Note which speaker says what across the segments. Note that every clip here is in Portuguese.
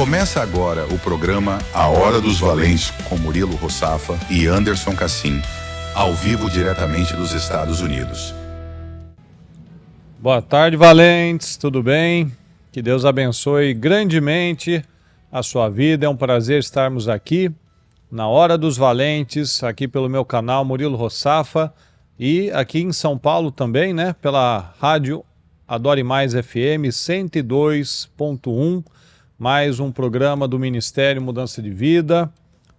Speaker 1: Começa agora o programa A Hora dos Valentes com Murilo Rossafa e Anderson Cassim, ao vivo diretamente dos Estados Unidos.
Speaker 2: Boa tarde, valentes, tudo bem? Que Deus abençoe grandemente a sua vida. É um prazer estarmos aqui na Hora dos Valentes, aqui pelo meu canal Murilo Rossafa e aqui em São Paulo também, né? Pela rádio Adore Mais FM 102.1, mais um programa do Ministério Mudança de Vida,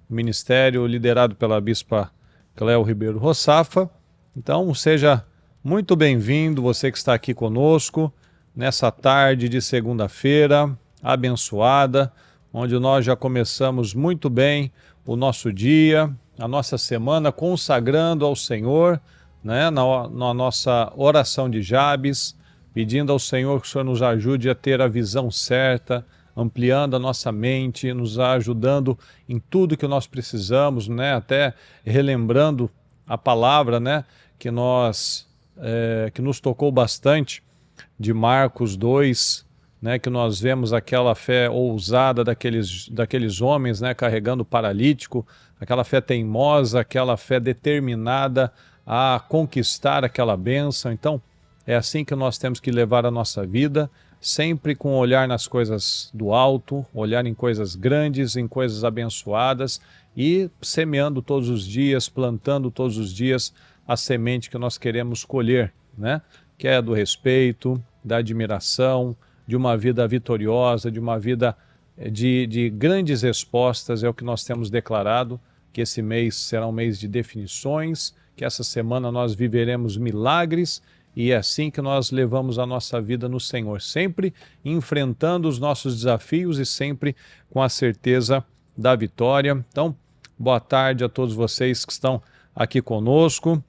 Speaker 2: ministério liderado pela Bispa Cléo Ribeiro Rossafa. Então, seja muito bem-vindo, você que está aqui conosco, nessa tarde de segunda-feira, abençoada, onde nós já começamos muito bem o nosso dia, a nossa semana, consagrando ao Senhor, né, na nossa oração de Jabes, pedindo ao Senhor que o Senhor nos ajude a ter a visão certa, ampliando a nossa mente, nos ajudando em tudo que nós precisamos, né? Até relembrando a palavra, né? que nos tocou bastante, de Marcos 2, né? Que nós vemos aquela fé ousada daqueles homens, né? Carregando o paralítico, aquela fé teimosa, aquela fé determinada a conquistar aquela bênção. Então, é assim que nós temos que levar a nossa vida, sempre com um olhar nas coisas do alto, olhar em coisas grandes, em coisas abençoadas e semeando todos os dias, plantando todos os dias a semente que nós queremos colher, né? Que é do respeito, da admiração, de uma vida vitoriosa, de uma vida de grandes respostas. É o que nós temos declarado, que esse mês será um mês de definições, que essa semana nós viveremos milagres. E é assim que nós levamos a nossa vida no Senhor, sempre enfrentando os nossos desafios e sempre com a certeza da vitória. Então, boa tarde a todos vocês que estão aqui conosco,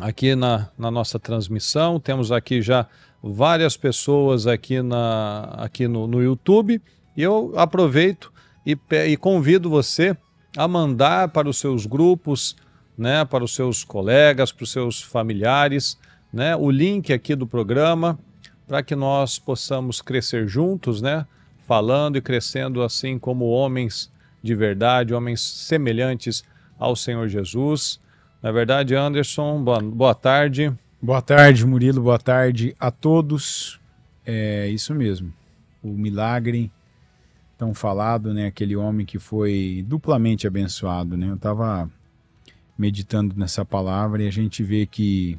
Speaker 2: aqui na nossa transmissão. Temos aqui já várias pessoas aqui no YouTube. E eu aproveito e convido você a mandar para os seus grupos, né, para os seus colegas, para os seus familiares, né, o link aqui do programa, para que nós possamos crescer juntos, né, falando e crescendo assim como homens de verdade, homens semelhantes ao Senhor Jesus. Na verdade, Anderson, boa tarde.
Speaker 3: Boa tarde, Murilo, boa tarde a todos. É isso mesmo, o milagre tão falado, né, aquele homem que foi duplamente abençoado, né? Eu estava meditando nessa palavra e a gente vê que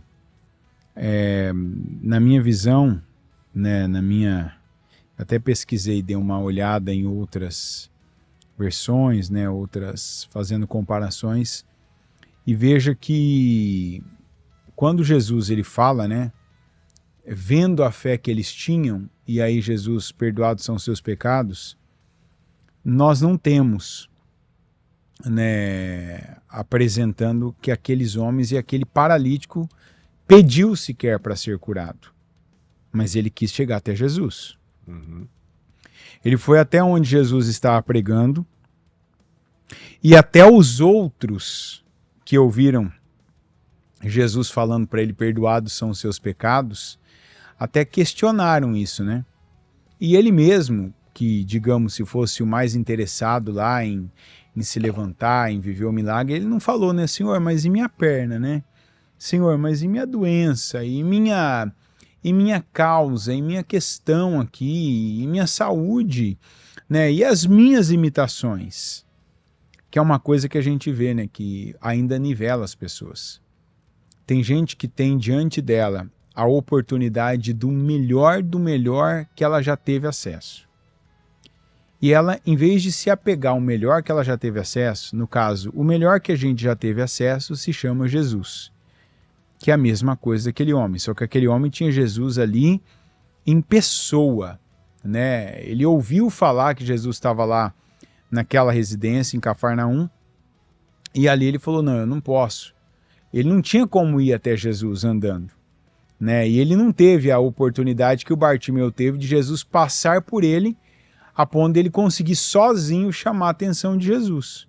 Speaker 3: na minha visão, né, até pesquisei, dei uma olhada em outras versões, né, outras fazendo comparações, e veja que quando Jesus ele fala, né, vendo a fé que eles tinham, e aí Jesus, perdoados são seus pecados, nós não temos, né, apresentando que aqueles homens e aquele paralítico pediu sequer para ser curado, mas ele quis chegar até Jesus.
Speaker 2: Uhum.
Speaker 3: Ele foi até onde Jesus estava pregando, e até os outros que ouviram Jesus falando para ele, perdoados são os seus pecados, até questionaram isso, né? E ele mesmo, que digamos se fosse o mais interessado lá em se levantar, em viver o milagre, ele não falou, né, Senhor, mas e minha perna, né? Senhor, mas e minha doença, e minha causa, e minha questão aqui, e minha saúde, né? E as minhas imitações, que é uma coisa que a gente vê, né? Que ainda nivela as pessoas. Tem gente que tem diante dela a oportunidade do melhor que ela já teve acesso. E ela, em vez de se apegar ao melhor que ela já teve acesso, no caso, o melhor que a gente já teve acesso se chama Jesus, que é a mesma coisa daquele homem, só que aquele homem tinha Jesus ali em pessoa, né? Ele ouviu falar que Jesus estava lá naquela residência em Cafarnaum, e ali ele falou, não, eu não posso. Ele não tinha como ir até Jesus andando, né? E ele não teve a oportunidade que o Bartimeu teve de Jesus passar por ele, a ponto dele conseguir sozinho chamar a atenção de Jesus.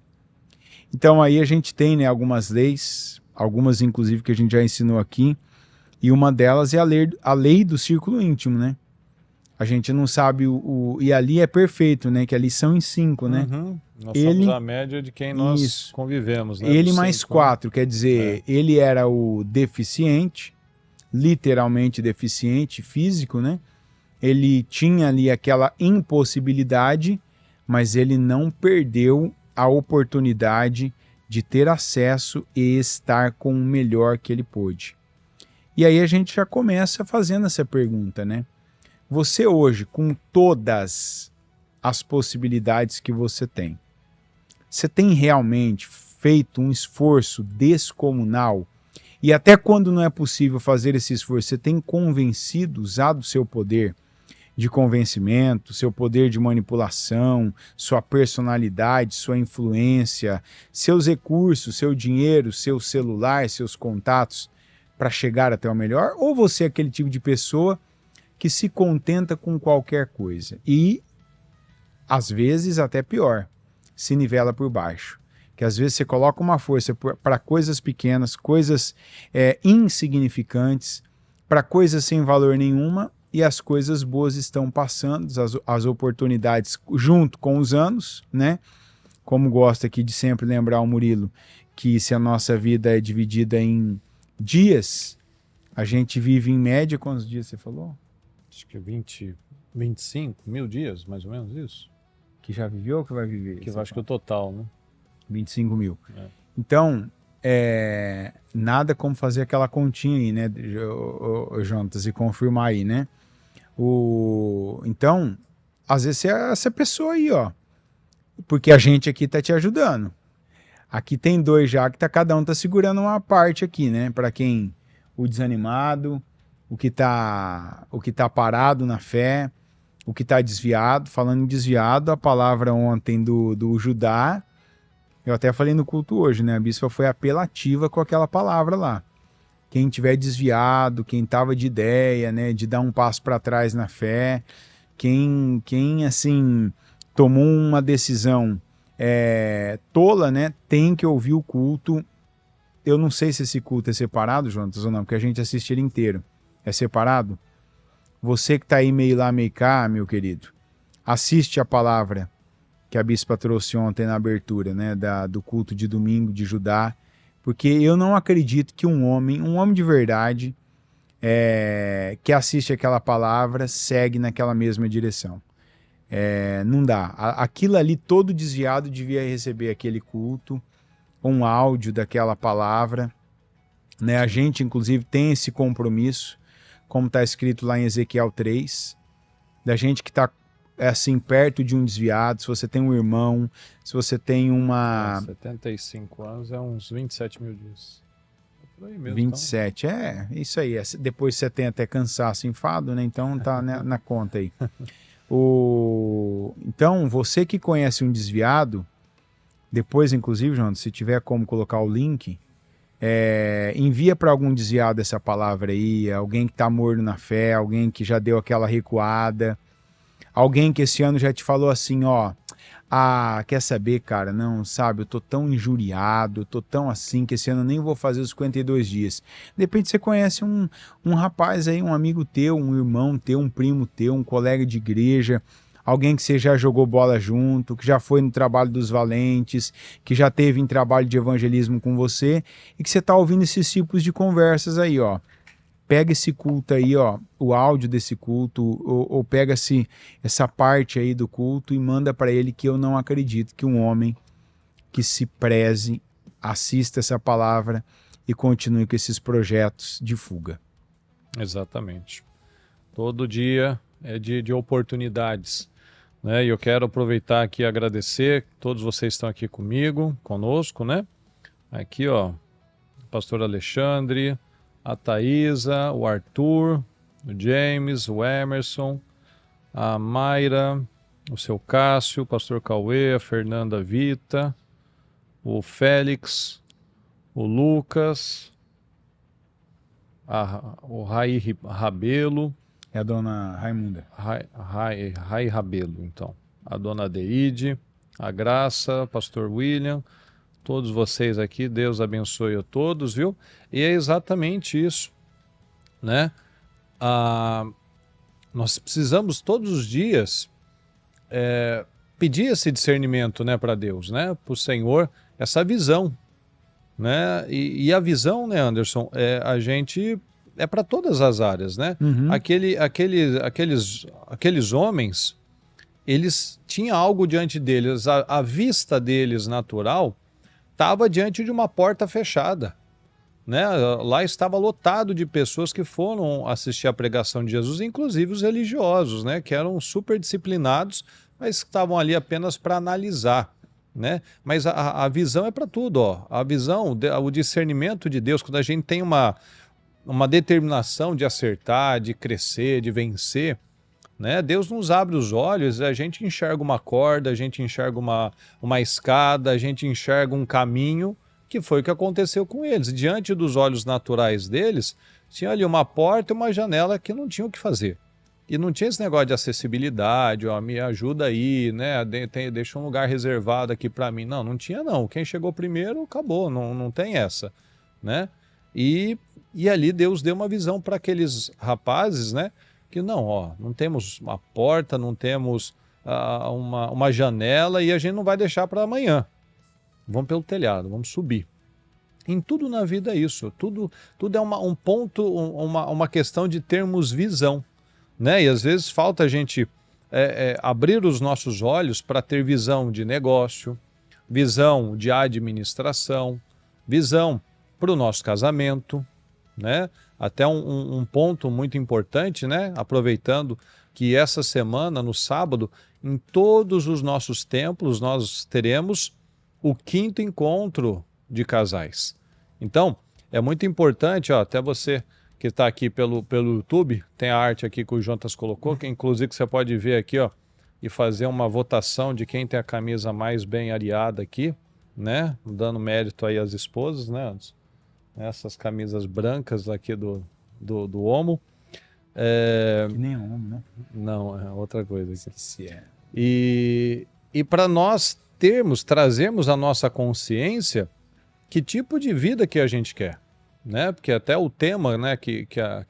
Speaker 3: Então aí a gente tem, né, algumas leis, algumas inclusive que a gente já ensinou aqui, e uma delas é a lei do círculo íntimo, né? A gente não sabe e ali é perfeito, né? Que ali são em 5, né?
Speaker 2: Uhum. Nós somos a média de quem nós convivemos, né?
Speaker 3: Ele mais 4, quer dizer, ele era o deficiente, literalmente deficiente físico, né? Ele tinha ali aquela impossibilidade, mas ele não perdeu a oportunidade de ter acesso e estar com o melhor que ele pôde. E aí a gente já começa fazendo essa pergunta, né? Você hoje, com todas as possibilidades que você tem realmente feito um esforço descomunal? E até quando não é possível fazer esse esforço, você tem convencido, usado o seu poder de convencimento, seu poder de manipulação, sua personalidade, sua influência, seus recursos, seu dinheiro, seu celular, seus contatos para chegar até o melhor? Ou você é aquele tipo de pessoa que se contenta com qualquer coisa e, às vezes, até pior, se nivela por baixo? Que às vezes você coloca uma força para coisas pequenas, coisas insignificantes, para coisas sem valor nenhuma, e as coisas boas estão passando, as oportunidades junto com os anos, né? Como gosta aqui de sempre lembrar o Murilo, que se a nossa vida é dividida em dias, a gente vive em média, quantos dias você falou?
Speaker 2: Acho que 25 mil dias, mais ou menos isso.
Speaker 3: Que já viveu ou que vai viver?
Speaker 2: Que eu acho que o total, né?
Speaker 3: 25 mil. Então, nada como fazer aquela continha aí, né, Jonatas, e confirmar aí, né? Então, às vezes você é essa pessoa aí, ó. Porque a gente aqui tá te ajudando. Aqui tem 2 já que cada um tá segurando uma parte aqui, né? Para quem, o desanimado, o que tá parado na fé, o que tá desviado. Falando em desviado, a palavra ontem do Judá, eu até falei no culto hoje, né? A bispa foi apelativa com aquela palavra lá. Quem tiver desviado, quem tava de ideia, né, de dar um passo para trás na fé, quem assim tomou uma decisão tola, né, tem que ouvir o culto. Eu não sei se esse culto é separado, Jonatas, ou não, porque a gente assiste ele inteiro. É separado? Você que tá aí meio lá, meio cá, meu querido, assiste a palavra que a bispa trouxe ontem na abertura, né, do culto de domingo de Judá, porque eu não acredito que um homem de verdade, que assiste aquela palavra, segue naquela mesma direção. Não dá. Aquilo ali, todo desviado, devia receber aquele culto, um áudio daquela palavra, né? A gente, inclusive, tem esse compromisso, como está escrito lá em Ezequiel 3, da gente que está assim, perto de um desviado, se você tem um irmão, se você tem uma...
Speaker 2: 75 anos é uns 27 mil dias. Por aí mesmo,
Speaker 3: 27, então. Isso aí. Depois você tem até cansaço, enfado, né? Então tá na conta aí. Então, você que conhece um desviado, depois, inclusive, João, se tiver como colocar o link, envia para algum desviado essa palavra aí, alguém que tá morno na fé, alguém que já deu aquela recuada, alguém que esse ano já te falou assim, ó, quer saber, cara, não, sabe, eu tô tão injuriado, eu tô tão assim, que esse ano eu nem vou fazer os 52 dias. De repente você conhece um rapaz aí, um amigo teu, um irmão teu, um primo teu, um colega de igreja, alguém que você já jogou bola junto, que já foi no trabalho dos valentes, que já teve em trabalho de evangelismo com você, e que você tá ouvindo esses tipos de conversas aí, ó. Pega esse culto aí, ó, o áudio desse culto, ou pega essa parte aí do culto e manda para ele, que eu não acredito que um homem que se preze, assista essa palavra e continue com esses projetos de fuga.
Speaker 2: Exatamente. Todo dia é dia de oportunidades, né? E eu quero aproveitar aqui e agradecer, todos vocês estão aqui conosco, né? Aqui, ó, o pastor Alexandre, a Thaisa, o Arthur, o James, o Emerson, a Mayra, o seu Cássio, o pastor Cauê, a Fernanda Vita, o Félix, o Lucas, o Rai Rabelo.
Speaker 3: É a dona Raimunda.
Speaker 2: Rai Rabelo, então. A dona Adeide, a Graça, o pastor William, todos vocês aqui, Deus abençoe a todos, viu? E é exatamente isso, né? nós precisamos todos os dias pedir esse discernimento, né, para Deus, né, para o Senhor, essa visão, né, e a visão, né, Anderson, a gente é para todas as áreas, né?
Speaker 3: Uhum.
Speaker 2: Aqueles homens, eles tinham algo diante deles, a vista deles natural estava diante de uma porta fechada, né? Lá estava lotado de pessoas que foram assistir a pregação de Jesus, inclusive os religiosos, né? Que eram super disciplinados, mas estavam ali apenas para analisar, né? Mas a visão é para tudo, ó. A visão, o discernimento de Deus, quando a gente tem uma determinação de acertar, de crescer, de vencer, né? Deus nos abre os olhos, a gente enxerga uma corda, a gente enxerga uma escada, a gente enxerga um caminho, que foi o que aconteceu com eles. Diante dos olhos naturais deles, tinha ali uma porta e uma janela que não tinham o que fazer. E não tinha esse negócio de acessibilidade, ó, me ajuda aí, né? Deixa um lugar reservado aqui para mim. Não tinha não. Quem chegou primeiro, acabou, não tem essa, né? E ali Deus deu uma visão para aqueles rapazes, né? Que não temos uma porta, não temos uma janela e a gente não vai deixar para amanhã. Vamos pelo telhado, vamos subir. Em tudo na vida é isso, tudo é um ponto, uma questão de termos visão, né? E às vezes falta a gente abrir os nossos olhos para ter visão de negócio, visão de administração, visão para o nosso casamento, né? Até um ponto muito importante, né? Aproveitando que essa semana, no sábado, em todos os nossos templos, nós teremos o 5º encontro de casais. Então, é muito importante, ó, até você que está aqui pelo YouTube, tem a arte aqui que o Jonas colocou, que inclusive você pode ver aqui, ó, e fazer uma votação de quem tem a camisa mais bem areada aqui, né? Dando mérito aí às esposas, né, Anderson? Essas camisas brancas aqui do homo.
Speaker 3: Que nem homo, né?
Speaker 2: Não, é outra coisa aqui.
Speaker 3: Se é.
Speaker 2: E para nós trazermos a nossa consciência que tipo de vida que a gente quer, né? Porque até o tema, né, que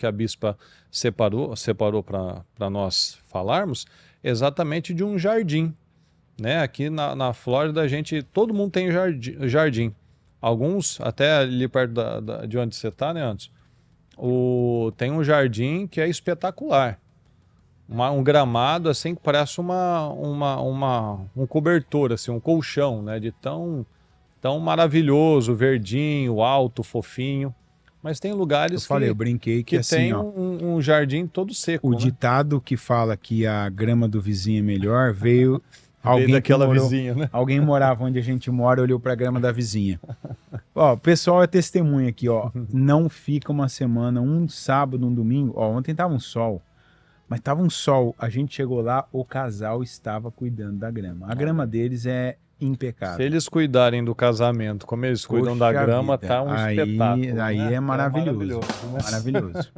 Speaker 2: a bispa separou para nós falarmos, exatamente de um jardim, né? Aqui na Flórida todo mundo tem jardim. Alguns, até ali perto de onde você está, né, Anderson? Tem um jardim que é espetacular. Um gramado assim que parece um cobertor, assim, um colchão, né? De tão maravilhoso, verdinho, alto, fofinho. Mas tem lugares
Speaker 3: eu brinquei que assim,
Speaker 2: tem
Speaker 3: ó,
Speaker 2: um jardim todo seco.
Speaker 3: o
Speaker 2: né?
Speaker 3: ditado que fala que a grama do vizinho é melhor veio
Speaker 2: Veio daquela vizinha, né?
Speaker 3: Alguém morava onde a gente mora, olhou para a grama da vizinha. Ó, o pessoal é testemunha aqui, ó. Não fica uma semana, um sábado, um domingo. Ó, ontem tava um sol, mas tava um sol. A gente chegou lá, o casal estava cuidando da grama. A grama deles é impecável.
Speaker 2: Se eles cuidarem do casamento, como eles cuidam da grama,
Speaker 3: vida.
Speaker 2: Tá um espetáculo.
Speaker 3: Aí
Speaker 2: né?
Speaker 3: é maravilhoso.
Speaker 2: Né?
Speaker 3: Maravilhoso.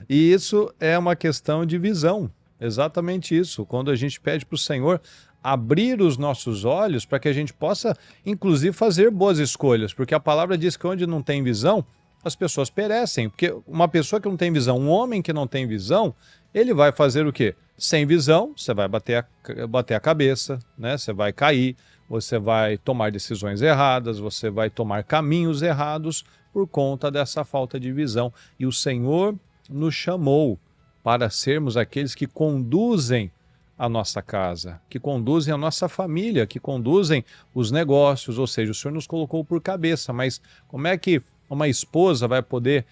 Speaker 2: E isso é uma questão de visão. Exatamente isso. Quando a gente pede para o Senhor abrir os nossos olhos para que a gente possa, inclusive, fazer boas escolhas. Porque a palavra diz que onde não tem visão, as pessoas perecem. Porque uma pessoa que não tem visão, um homem que não tem visão, ele vai fazer o quê? Sem visão, você vai bater a cabeça, né? Você vai cair, você vai tomar decisões erradas, você vai tomar caminhos errados por conta dessa falta de visão. E o Senhor nos chamou para sermos aqueles que conduzem a nossa casa, que conduzem a nossa família, que conduzem os negócios, ou seja, o Senhor nos colocou por cabeça, mas como é que uma esposa vai poder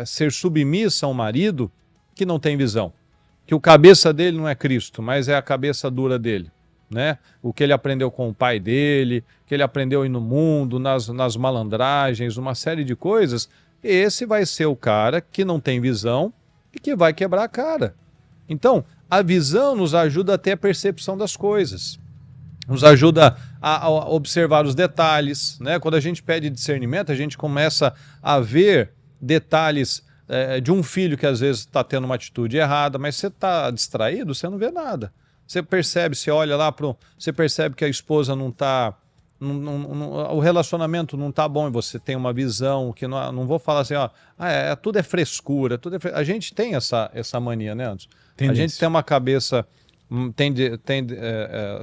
Speaker 2: ser submissa a um marido que não tem visão? Que o cabeça dele não é Cristo, mas é a cabeça dura dele, né? O que ele aprendeu com o pai dele, que ele aprendeu aí no mundo, nas malandragens, uma série de coisas, esse vai ser o cara que não tem visão e que vai quebrar a cara. Então, a visão nos ajuda a ter a percepção das coisas, nos ajuda a observar os detalhes, né? Quando a gente pede discernimento, a gente começa a ver detalhes de um filho que às vezes está tendo uma atitude errada, mas você está distraído, você não vê nada. Você percebe, você olha lá, você percebe que a esposa não está o relacionamento não tá bom e você tem uma visão que não vou falar assim, ó, tudo é frescura, a gente tem essa mania, né, Anderson? A gente tem uma cabeça, tem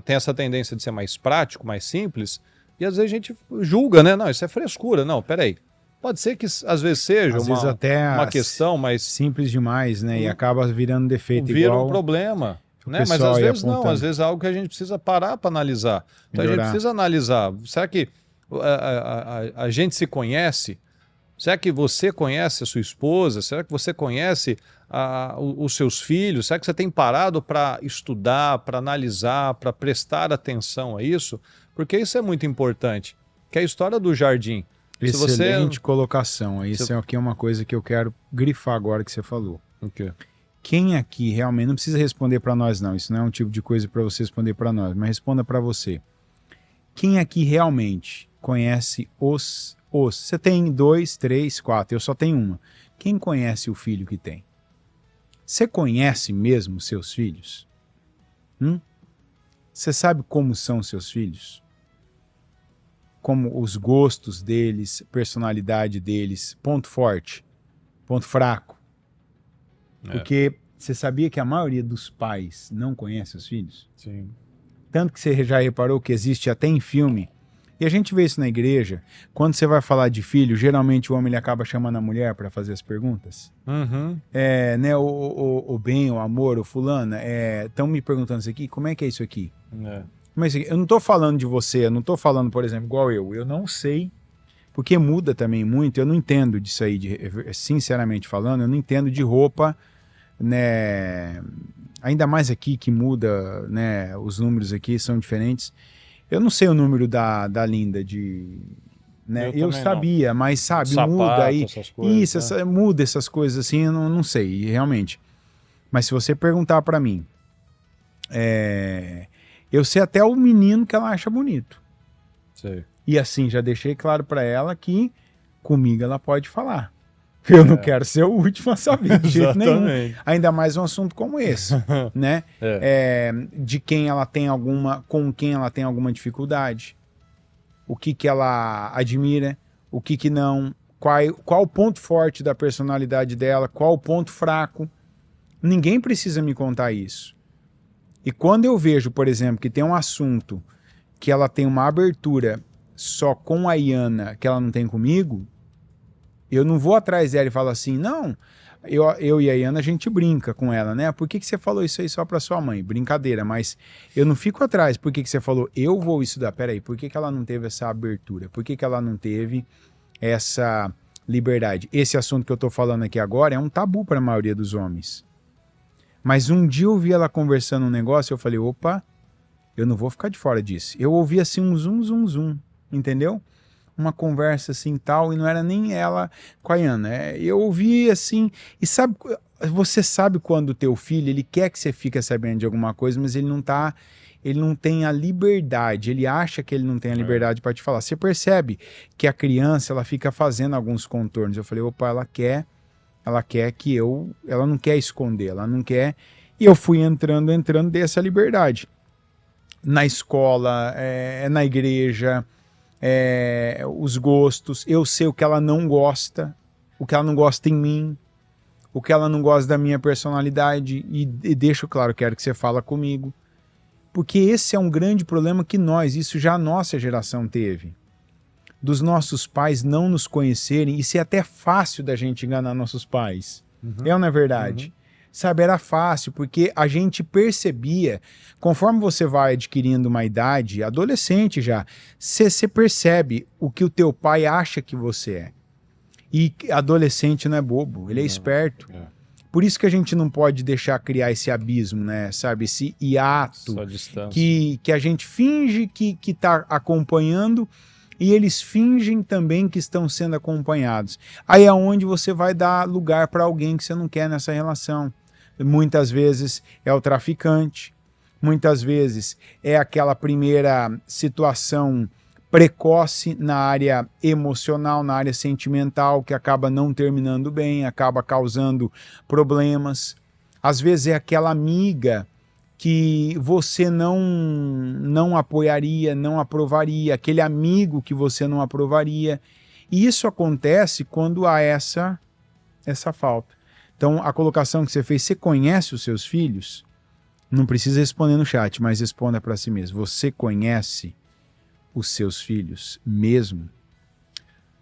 Speaker 2: essa tendência de ser mais prático, mais simples, e às vezes a gente julga, né? Não, isso é frescura. Não, peraí. Pode ser que às vezes seja uma questão mais
Speaker 3: simples demais, né? E acaba virando defeito
Speaker 2: vira igual. Vira um problema. Né? Mas às vezes não, às vezes é algo que a gente precisa parar para analisar. Então a gente precisa analisar. Será que a gente se conhece? Será que você conhece a sua esposa? Será que você conhece os seus filhos? Será que você tem parado para estudar, para analisar, para prestar atenção a isso? Porque isso é muito importante. Que é a história do jardim.
Speaker 3: Excelente colocação. Isso aqui é uma coisa que eu quero grifar agora que você falou.
Speaker 2: Okay.
Speaker 3: Quem aqui realmente, não precisa responder para nós não, isso não é um tipo de coisa para você responder para nós, mas responda para você. Quem aqui realmente conhece você tem 2, 3, 4, eu só tenho uma. Quem conhece o filho que tem? Você conhece mesmo seus filhos? Você sabe como são seus filhos? Como os gostos deles, personalidade deles, ponto forte, ponto fraco. Porque você sabia que a maioria dos pais não conhece os filhos?
Speaker 2: Sim.
Speaker 3: Tanto que você já reparou que existe até em filme, e a gente vê isso na igreja, quando você vai falar de filho, geralmente o homem ele acaba chamando a mulher para fazer as perguntas.
Speaker 2: Uhum.
Speaker 3: Né, o bem, o amor, o fulano, estão me perguntando isso aqui, como é que é isso aqui? Mas eu não estou falando de você, eu não estou falando, por exemplo, igual eu não sei, porque muda também muito, eu não entendo disso aí, sinceramente falando, eu não entendo de roupa, né, ainda mais aqui que muda, né, os números aqui são diferentes, eu não sei o número da Linda, né, eu sabia, não. Mas sabe, sapato, muda aí, coisas, isso, né? Muda essas coisas assim, eu não sei, realmente, mas se você perguntar para mim, eu sei até o menino que ela acha bonito.
Speaker 2: Sei.
Speaker 3: E assim, já deixei claro para ela que comigo ela pode falar. Eu não quero ser o último a saber, de jeito nenhum. Ainda mais um assunto como esse, né? De quem ela tem com quem ela tem alguma dificuldade. O que ela admira, o que não. Qual o ponto forte da personalidade dela, qual o ponto fraco. Ninguém precisa me contar isso. E quando eu vejo, por exemplo, que tem um assunto que ela tem uma abertura só com a Iana, que ela não tem comigo, eu não vou atrás dela e falo assim, não, eu e a Iana a gente brinca com ela, né? Por que você falou isso aí só pra sua mãe? Brincadeira, mas eu não fico atrás, por que você falou, eu vou estudar, peraí, por que ela não teve essa abertura? Por que ela não teve essa liberdade? Esse assunto que eu tô falando aqui agora é um tabu para a maioria dos homens. Mas um dia eu vi ela conversando um negócio, eu falei, opa, eu não vou ficar de fora disso. Eu ouvi assim um zum, entendeu? Uma conversa assim tal, e não era nem ela com a Iana. Eu ouvi assim, e sabe, você sabe quando o teu filho, ele quer que você fique sabendo de alguma coisa, mas ele não tem a liberdade, ele acha que ele não tem a liberdade para te falar. Você percebe que a criança, ela fica fazendo alguns contornos. Eu falei, opa, ela quer que ela não quer esconder, ela não quer, e eu fui entrando dessa liberdade. Na escola, na igreja, os gostos, eu sei o que ela não gosta, o que ela não gosta em mim, o que ela não gosta da minha personalidade, e deixo claro, quero que você fala comigo, porque esse é um grande problema que isso já a nossa geração teve. Dos nossos pais não nos conhecerem, isso é até fácil da gente enganar nossos pais. Ou não é verdade? Sabe, era fácil, porque a gente percebia, conforme você vai adquirindo uma idade, adolescente já, você percebe o que o teu pai acha que você é. E adolescente não é bobo, ele é esperto. Por isso que a gente não pode deixar criar esse abismo, né? Sabe, esse hiato que a gente finge que está acompanhando, e eles fingem também que estão sendo acompanhados. Aí é onde você vai dar lugar para alguém que você não quer nessa relação. Muitas vezes é o traficante, muitas vezes é aquela primeira situação precoce na área emocional, na área sentimental, que acaba não terminando bem, acaba causando problemas. Às vezes é aquela amiga que você não apoiaria, não aprovaria, aquele amigo que você não aprovaria. E isso acontece quando há essa falta. Então, a colocação que você fez, você conhece os seus filhos? Não precisa responder no chat, mas responda para si mesmo. Você conhece os seus filhos mesmo?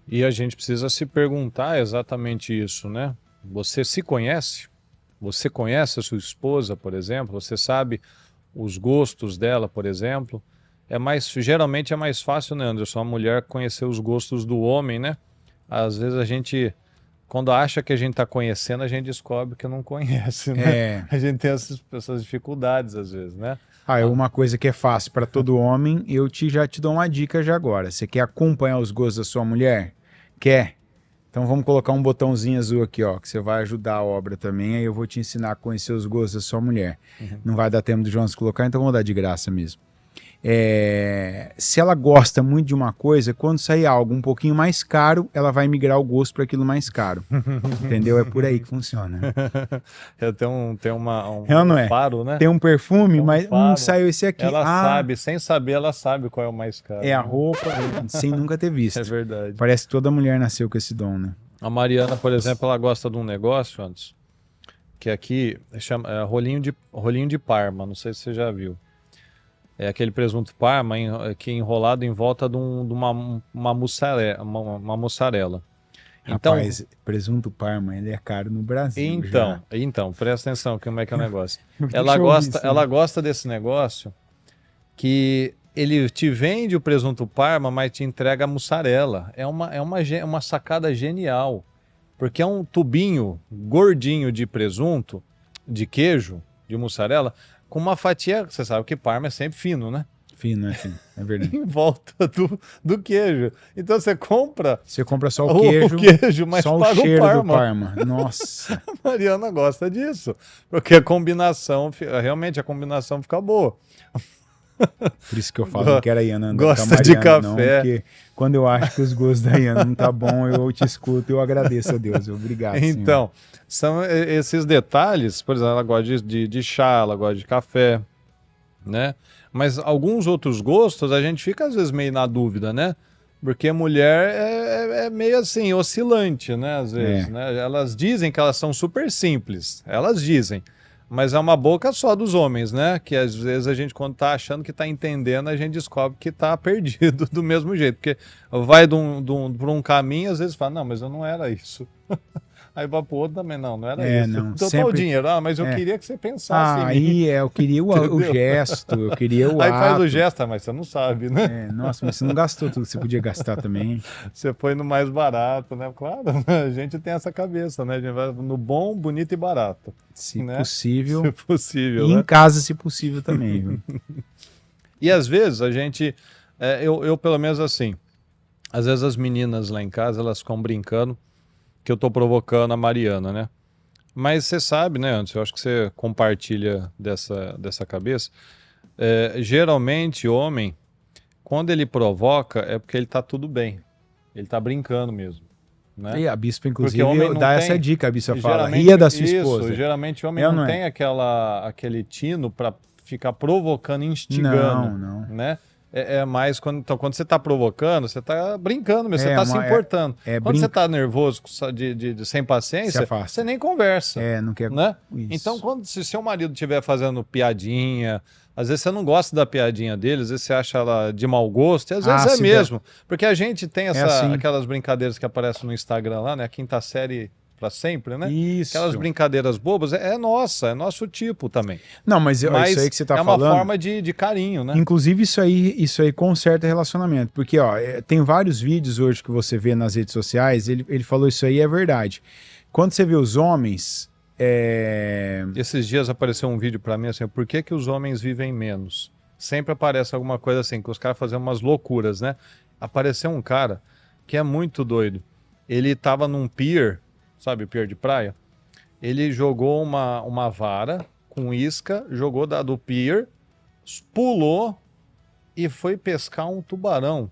Speaker 2: E a gente precisa se perguntar exatamente isso, né? Você se conhece? Você conhece a sua esposa, por exemplo? Você sabe os gostos dela, por exemplo? Geralmente é mais fácil, né, Anderson, a mulher conhecer os gostos do homem, né? Às vezes a gente, quando acha que a gente está conhecendo, a gente descobre que não conhece, né? A gente tem essas dificuldades às vezes, né?
Speaker 3: Uma coisa que é fácil para todo homem, já te dou uma dica já agora. Você quer acompanhar os gostos da sua mulher? Quer? Então vamos colocar um botãozinho azul aqui, ó, que você vai ajudar a obra também, aí eu vou te ensinar a conhecer os gostos da sua mulher. Não vai dar tempo do Jonas colocar, então vamos dar de graça mesmo. Se ela gosta muito de uma coisa, quando sair algo um pouquinho mais caro, ela vai migrar o gosto para aquilo mais caro. Entendeu? É por aí que funciona.
Speaker 2: Tem um
Speaker 3: não é?
Speaker 2: faro, né?
Speaker 3: Tem um perfume, mas
Speaker 2: faro.
Speaker 3: Saiu esse aqui.
Speaker 2: Ela sabe, sem saber, ela sabe qual é o mais caro.
Speaker 3: É a roupa, sem nunca ter visto.
Speaker 2: É verdade.
Speaker 3: Parece que toda mulher nasceu com esse dom, né?
Speaker 2: A Mariana, por exemplo, ela gosta de um negócio, antes, que aqui chama rolinho de Parma, não sei se você já viu. É aquele presunto Parma que é enrolado em volta de uma mussarela. Então,
Speaker 3: rapaz, presunto Parma, ele é caro no Brasil.
Speaker 2: Então, presta atenção como é que é o negócio. Ela gosta desse negócio que ele te vende o presunto Parma, mas te entrega a mussarela. É uma sacada genial, porque é um tubinho gordinho de presunto, de queijo, de mussarela, com uma fatia, você sabe que Parma é sempre fino, né?
Speaker 3: Fino, é verdade.
Speaker 2: Em volta do queijo. Então você compra...
Speaker 3: Você compra só o queijo,
Speaker 2: mas
Speaker 3: só
Speaker 2: paga
Speaker 3: o cheiro
Speaker 2: Parma.
Speaker 3: do Parma. Nossa.
Speaker 2: A Mariana gosta disso, porque a combinação fica boa.
Speaker 3: Por isso que eu falo que era a Iana andando
Speaker 2: gosta
Speaker 3: com a Mariana,
Speaker 2: de café.
Speaker 3: não, porque quando eu acho que os gostos da Iana não tá bom, eu te escuto e eu agradeço a Deus. Obrigado,
Speaker 2: Então, são esses detalhes, por exemplo, ela gosta de chá, ela gosta de café, né? Mas alguns outros gostos a gente fica às vezes meio na dúvida, né? Porque a mulher é meio assim, oscilante, né? Às vezes, né? Elas dizem que elas são super simples, elas dizem. Mas é uma boca só dos homens, né? Que às vezes a gente, quando tá achando que tá entendendo, a gente descobre que tá perdido do mesmo jeito. Porque vai por um caminho, às vezes fala, não, mas eu não era isso. Aí vai pro outro também, não era isso.
Speaker 3: Não,
Speaker 2: então
Speaker 3: sempre...
Speaker 2: tá o dinheiro, mas eu queria que você pensasse em mim.
Speaker 3: Aí eu queria o gesto, eu queria o
Speaker 2: Aí
Speaker 3: ato.
Speaker 2: faz o gesto, mas você não sabe, né?
Speaker 3: Nossa, mas você não gastou tudo que você podia gastar também.
Speaker 2: Você foi no mais barato, né? Claro, a gente tem essa cabeça, né? A gente vai no bom, bonito e barato.
Speaker 3: Se
Speaker 2: né?
Speaker 3: possível.
Speaker 2: Se possível,
Speaker 3: E
Speaker 2: né?
Speaker 3: em casa, se possível, também. Viu?
Speaker 2: E às vezes a gente, eu pelo menos assim, às vezes as meninas lá em casa, elas ficam brincando que eu tô provocando a Mariana, né? Mas você sabe, né, Anderson, eu acho que você compartilha dessa cabeça. Geralmente, homem, quando ele provoca, é porque ele tá tudo bem. Ele tá brincando mesmo. Né?
Speaker 3: E a bispa, inclusive,
Speaker 2: tem,
Speaker 3: dá essa dica. A bispa fala, ria da sua esposa.
Speaker 2: Geralmente o homem não tem aquele tino para ficar provocando, instigando.
Speaker 3: Não.
Speaker 2: Né? É mais quando você está provocando, você está brincando, você está se importando. Quando você está nervoso, sem paciência, você nem conversa.
Speaker 3: Não quer.
Speaker 2: Né?
Speaker 3: Isso.
Speaker 2: Então, se seu marido estiver fazendo piadinha, às vezes você não gosta da piadinha dele, às vezes você acha ela de mau gosto, e às vezes mesmo. Porque a gente tem aquelas brincadeiras que aparecem no Instagram lá, né? A quinta série para sempre, né?
Speaker 3: Isso.
Speaker 2: Aquelas brincadeiras bobas, é nosso tipo também.
Speaker 3: Não, mas isso aí que você tá falando...
Speaker 2: É uma forma de carinho, né?
Speaker 3: Inclusive isso aí conserta relacionamento, porque tem vários vídeos hoje que você vê nas redes sociais, ele falou isso aí, é verdade. Quando você vê os homens...
Speaker 2: Esses dias apareceu um vídeo para mim assim, por que os homens vivem menos? Sempre aparece alguma coisa assim, que os caras fazem umas loucuras, né? Apareceu um cara que é muito doido. Ele tava num pier, sabe, pier de praia? Ele jogou uma vara com isca, jogou do pier, pulou e foi pescar um tubarão.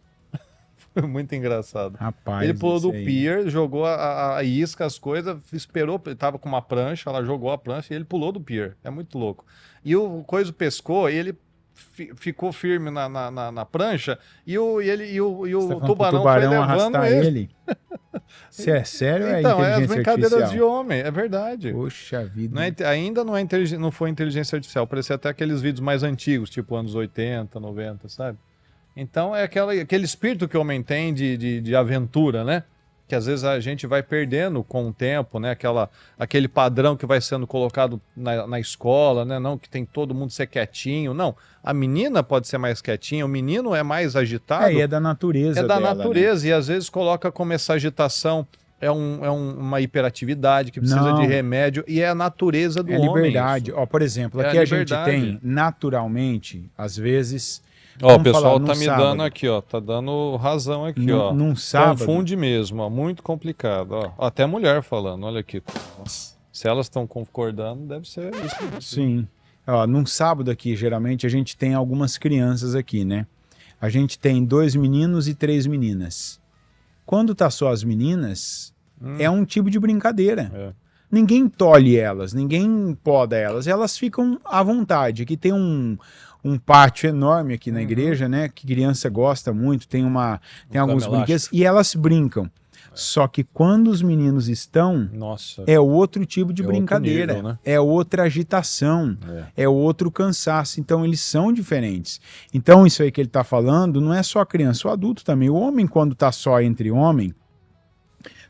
Speaker 2: Muito engraçado.
Speaker 3: Rapaz,
Speaker 2: Ele pulou do
Speaker 3: isso aí.
Speaker 2: pier, jogou a isca, as coisas, esperou, ele tava com uma prancha, ela jogou a prancha e ele pulou do pier. É muito louco. E o coisa pescou e ele ficou firme na prancha e o
Speaker 3: Você tá falando pro
Speaker 2: tubarão foi levando
Speaker 3: arrastar
Speaker 2: ele.
Speaker 3: Se é sério, é
Speaker 2: Então, é as
Speaker 3: inteligência
Speaker 2: brincadeiras de
Speaker 3: artificial?
Speaker 2: homem, é verdade.
Speaker 3: Poxa vida.
Speaker 2: Não é ainda não, não foi inteligência artificial, parecia até aqueles vídeos mais antigos, tipo anos 80, 90, sabe? Então é aquele espírito que o homem tem de aventura, né? Que às vezes a gente vai perdendo com o tempo, né? Aquele padrão que vai sendo colocado na escola, né? Não que tem todo mundo ser quietinho, não. A menina pode ser mais quietinha, o menino é mais agitado.
Speaker 3: E é da natureza
Speaker 2: É da
Speaker 3: dela,
Speaker 2: natureza,
Speaker 3: né?
Speaker 2: e às vezes coloca como essa agitação uma hiperatividade que precisa
Speaker 3: Não.
Speaker 2: de remédio, e é a natureza do
Speaker 3: É
Speaker 2: homem.
Speaker 3: liberdade.
Speaker 2: Isso.
Speaker 3: Ó, por exemplo,
Speaker 2: É
Speaker 3: aqui
Speaker 2: a
Speaker 3: a gente
Speaker 2: liberdade.
Speaker 3: tem, naturalmente, às vezes...
Speaker 2: Ó, o
Speaker 3: vamos
Speaker 2: pessoal
Speaker 3: falar, num
Speaker 2: tá me
Speaker 3: sábado.
Speaker 2: dando aqui, ó, tá dando razão aqui,
Speaker 3: Num-
Speaker 2: ó.
Speaker 3: num sábado.
Speaker 2: Confunde mesmo, ó, muito complicado, ó. Até mulher falando, olha aqui. Se elas estão concordando, deve ser isso.
Speaker 3: Sim. Ó, num sábado aqui, geralmente, a gente tem algumas crianças aqui, né? A gente tem 2 meninos e 3 meninas. Quando tá só as meninas, é um tipo de brincadeira.
Speaker 2: É.
Speaker 3: Ninguém tolhe elas, ninguém poda elas ficam à vontade. Aqui tem um pátio enorme aqui na igreja, né? Que criança gosta muito, tem alguns
Speaker 2: cama
Speaker 3: brinquedos e elas brincam. Só que quando os meninos estão,
Speaker 2: Nossa.
Speaker 3: é outro tipo de
Speaker 2: É outro
Speaker 3: brincadeira,
Speaker 2: nível, né?
Speaker 3: é outra agitação,
Speaker 2: É.
Speaker 3: é outro cansaço. Então eles são diferentes. Então isso aí que ele está falando não é só a criança, o adulto também. O homem, quando está só entre homem,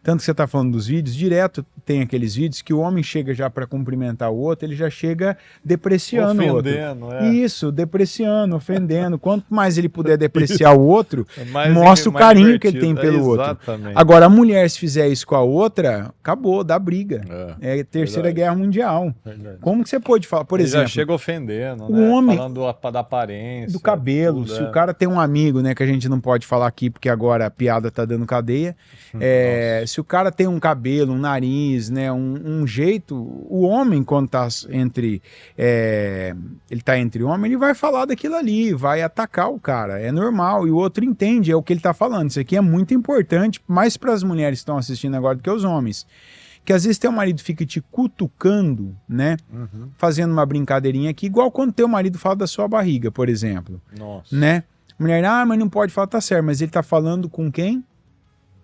Speaker 3: tanto que você está falando dos vídeos, direto tem aqueles vídeos que o homem chega já para cumprimentar o outro, ele já chega depreciando o outro.
Speaker 2: Ofendendo, é.
Speaker 3: Isso, depreciando, ofendendo. Quanto mais ele puder depreciar o outro,
Speaker 2: Mais-
Speaker 3: mostra o
Speaker 2: mais
Speaker 3: carinho que ele
Speaker 2: divertido.
Speaker 3: tem pelo outro.
Speaker 2: Exatamente.
Speaker 3: Agora, a mulher, se fizer isso com a outra, acabou, dá briga.
Speaker 2: É,
Speaker 3: É a Terceira
Speaker 2: verdade.
Speaker 3: Guerra Mundial.
Speaker 2: Verdade.
Speaker 3: Como que você pode falar, por
Speaker 2: Ele já
Speaker 3: exemplo,
Speaker 2: chega ofendendo,
Speaker 3: o
Speaker 2: né?
Speaker 3: homem-
Speaker 2: Falando da aparência.
Speaker 3: do cabelo?
Speaker 2: tudo,
Speaker 3: Se
Speaker 2: é.
Speaker 3: o cara tem um amigo, né, que a gente não pode falar aqui porque agora a piada tá dando cadeia. Se o cara tem um cabelo, um nariz, né, um jeito, o homem quando tá ele tá entre homem, ele vai falar daquilo ali, vai atacar o cara, é normal, e o outro entende, é o que ele tá falando. Isso aqui é muito importante, mais para as mulheres que estão assistindo agora do que os homens. Que às vezes teu marido fica te cutucando, né, fazendo uma brincadeirinha aqui, igual quando teu marido fala da sua barriga, por exemplo,
Speaker 2: Nossa.
Speaker 3: né? Mulher, mas não pode falar, tá certo, mas ele tá falando com quem?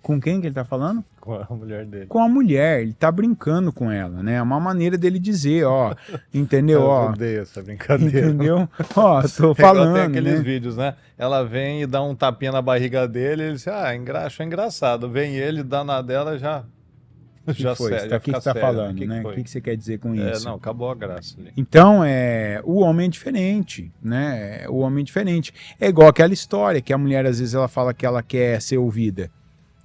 Speaker 3: Com quem que ele tá falando?
Speaker 2: Com a mulher dele.
Speaker 3: Com a mulher, ele tá brincando com ela, né? É uma maneira dele dizer, ó, entendeu?
Speaker 2: Eu
Speaker 3: Ó,
Speaker 2: odeio essa brincadeira.
Speaker 3: entendeu? Ó, tô
Speaker 2: Igual
Speaker 3: falando,
Speaker 2: tem aqueles
Speaker 3: né?
Speaker 2: vídeos, né? Ela vem e dá um tapinha na barriga dele, ele diz, achou engraçado. Vem ele, dá na dela, já
Speaker 3: Que foi?
Speaker 2: sério, já
Speaker 3: O que
Speaker 2: fica
Speaker 3: você tá
Speaker 2: sério,
Speaker 3: falando,
Speaker 2: que
Speaker 3: né? O
Speaker 2: foi?
Speaker 3: que você quer dizer com isso?
Speaker 2: Não, acabou a graça ali.
Speaker 3: Então, o homem é diferente, né? O homem é diferente. É igual aquela história que a mulher, às vezes, ela fala que ela quer ser ouvida.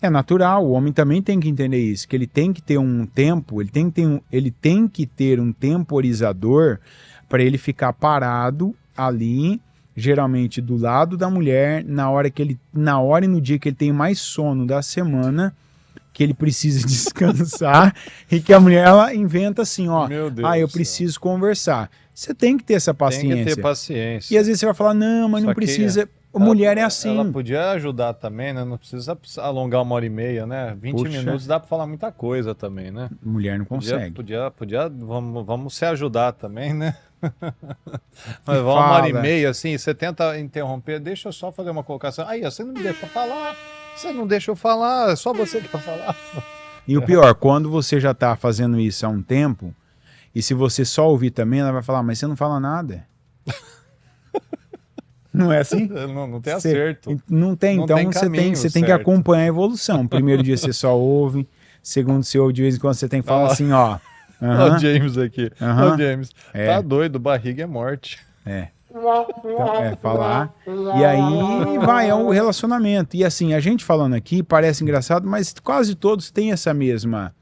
Speaker 3: É natural, o homem também tem que entender isso, que ele tem que ter um tempo, ele tem que ter um temporizador para ele ficar parado ali, geralmente do lado da mulher, na hora e no dia que ele tem mais sono da semana, que ele precisa descansar e que a mulher ela inventa assim, ó,
Speaker 2: Meu Deus
Speaker 3: eu
Speaker 2: do céu.
Speaker 3: preciso conversar. Você tem que ter essa paciência.
Speaker 2: Tem que ter paciência.
Speaker 3: E às vezes você vai falar, não, mas
Speaker 2: Só
Speaker 3: não
Speaker 2: que
Speaker 3: precisa. Mulher é assim.
Speaker 2: Ela podia ajudar também, né? Não precisa alongar 1h30, né? 20
Speaker 3: Puxa.
Speaker 2: minutos dá pra falar muita coisa também, né?
Speaker 3: Mulher não consegue.
Speaker 2: Podia, vamos se ajudar também, né? Mas vamos
Speaker 3: fala.
Speaker 2: 1h30, assim, você tenta interromper, deixa eu só fazer uma colocação. Aí, você não me deixa falar, você não deixa eu falar, é só você que vai falar.
Speaker 3: E o pior, quando você já tá fazendo isso há um tempo, e se você só ouvir também, ela vai falar, mas você não fala nada. Não é assim?
Speaker 2: Não tem
Speaker 3: Você-
Speaker 2: acerto.
Speaker 3: Não tem,
Speaker 2: Não
Speaker 3: então
Speaker 2: tem
Speaker 3: você
Speaker 2: caminho
Speaker 3: tem que
Speaker 2: certo.
Speaker 3: acompanhar a evolução. Primeiro dia você só ouve, segundo você ouve de vez em quando você tem que falar
Speaker 2: Ah.
Speaker 3: assim, ó.
Speaker 2: Olha
Speaker 3: aham,
Speaker 2: o James aqui.
Speaker 3: Aham.
Speaker 2: Olha o James.
Speaker 3: É.
Speaker 2: Tá doido, barriga é morte.
Speaker 3: falar. E aí vai, é um relacionamento. E assim, a gente falando aqui parece engraçado, mas quase todos têm essa mesma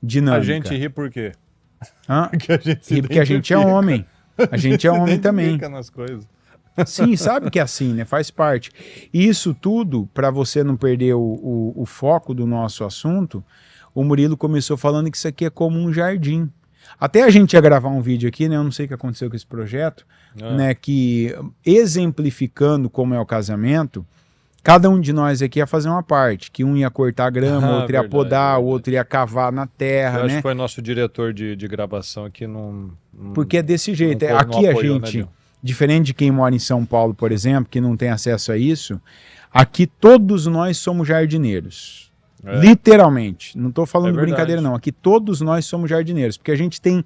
Speaker 3: dinâmica.
Speaker 2: A gente ri por quê?
Speaker 3: Hã?
Speaker 2: Porque a gente se
Speaker 3: Porque a gente é
Speaker 2: identifica.
Speaker 3: homem. A gente é homem também.
Speaker 2: identifica nas coisas.
Speaker 3: Sim, sabe que é assim, né? Faz parte. E isso tudo, para você não perder o foco do nosso assunto, o Murilo começou falando que isso aqui é como um jardim. Até a gente ia gravar um vídeo aqui, né? Eu não sei o que aconteceu com esse projeto, né? Que exemplificando como é o casamento, Cada um de nós aqui ia fazer uma parte, que um ia cortar a grama, outro ia
Speaker 2: Verdade,
Speaker 3: podar, o
Speaker 2: verdade.
Speaker 3: outro ia cavar na
Speaker 2: Eu
Speaker 3: terra,
Speaker 2: acho
Speaker 3: né?
Speaker 2: que foi nosso diretor de gravação aqui
Speaker 3: Porque é desse jeito.
Speaker 2: não
Speaker 3: Aqui a
Speaker 2: apoiou, né,
Speaker 3: gente,
Speaker 2: Dil?
Speaker 3: diferente de quem mora em São Paulo, por exemplo, que não tem acesso a isso, aqui todos nós somos jardineiros. Literalmente. Não estou falando
Speaker 2: verdade.
Speaker 3: brincadeira, não. Aqui todos nós somos jardineiros, porque a gente tem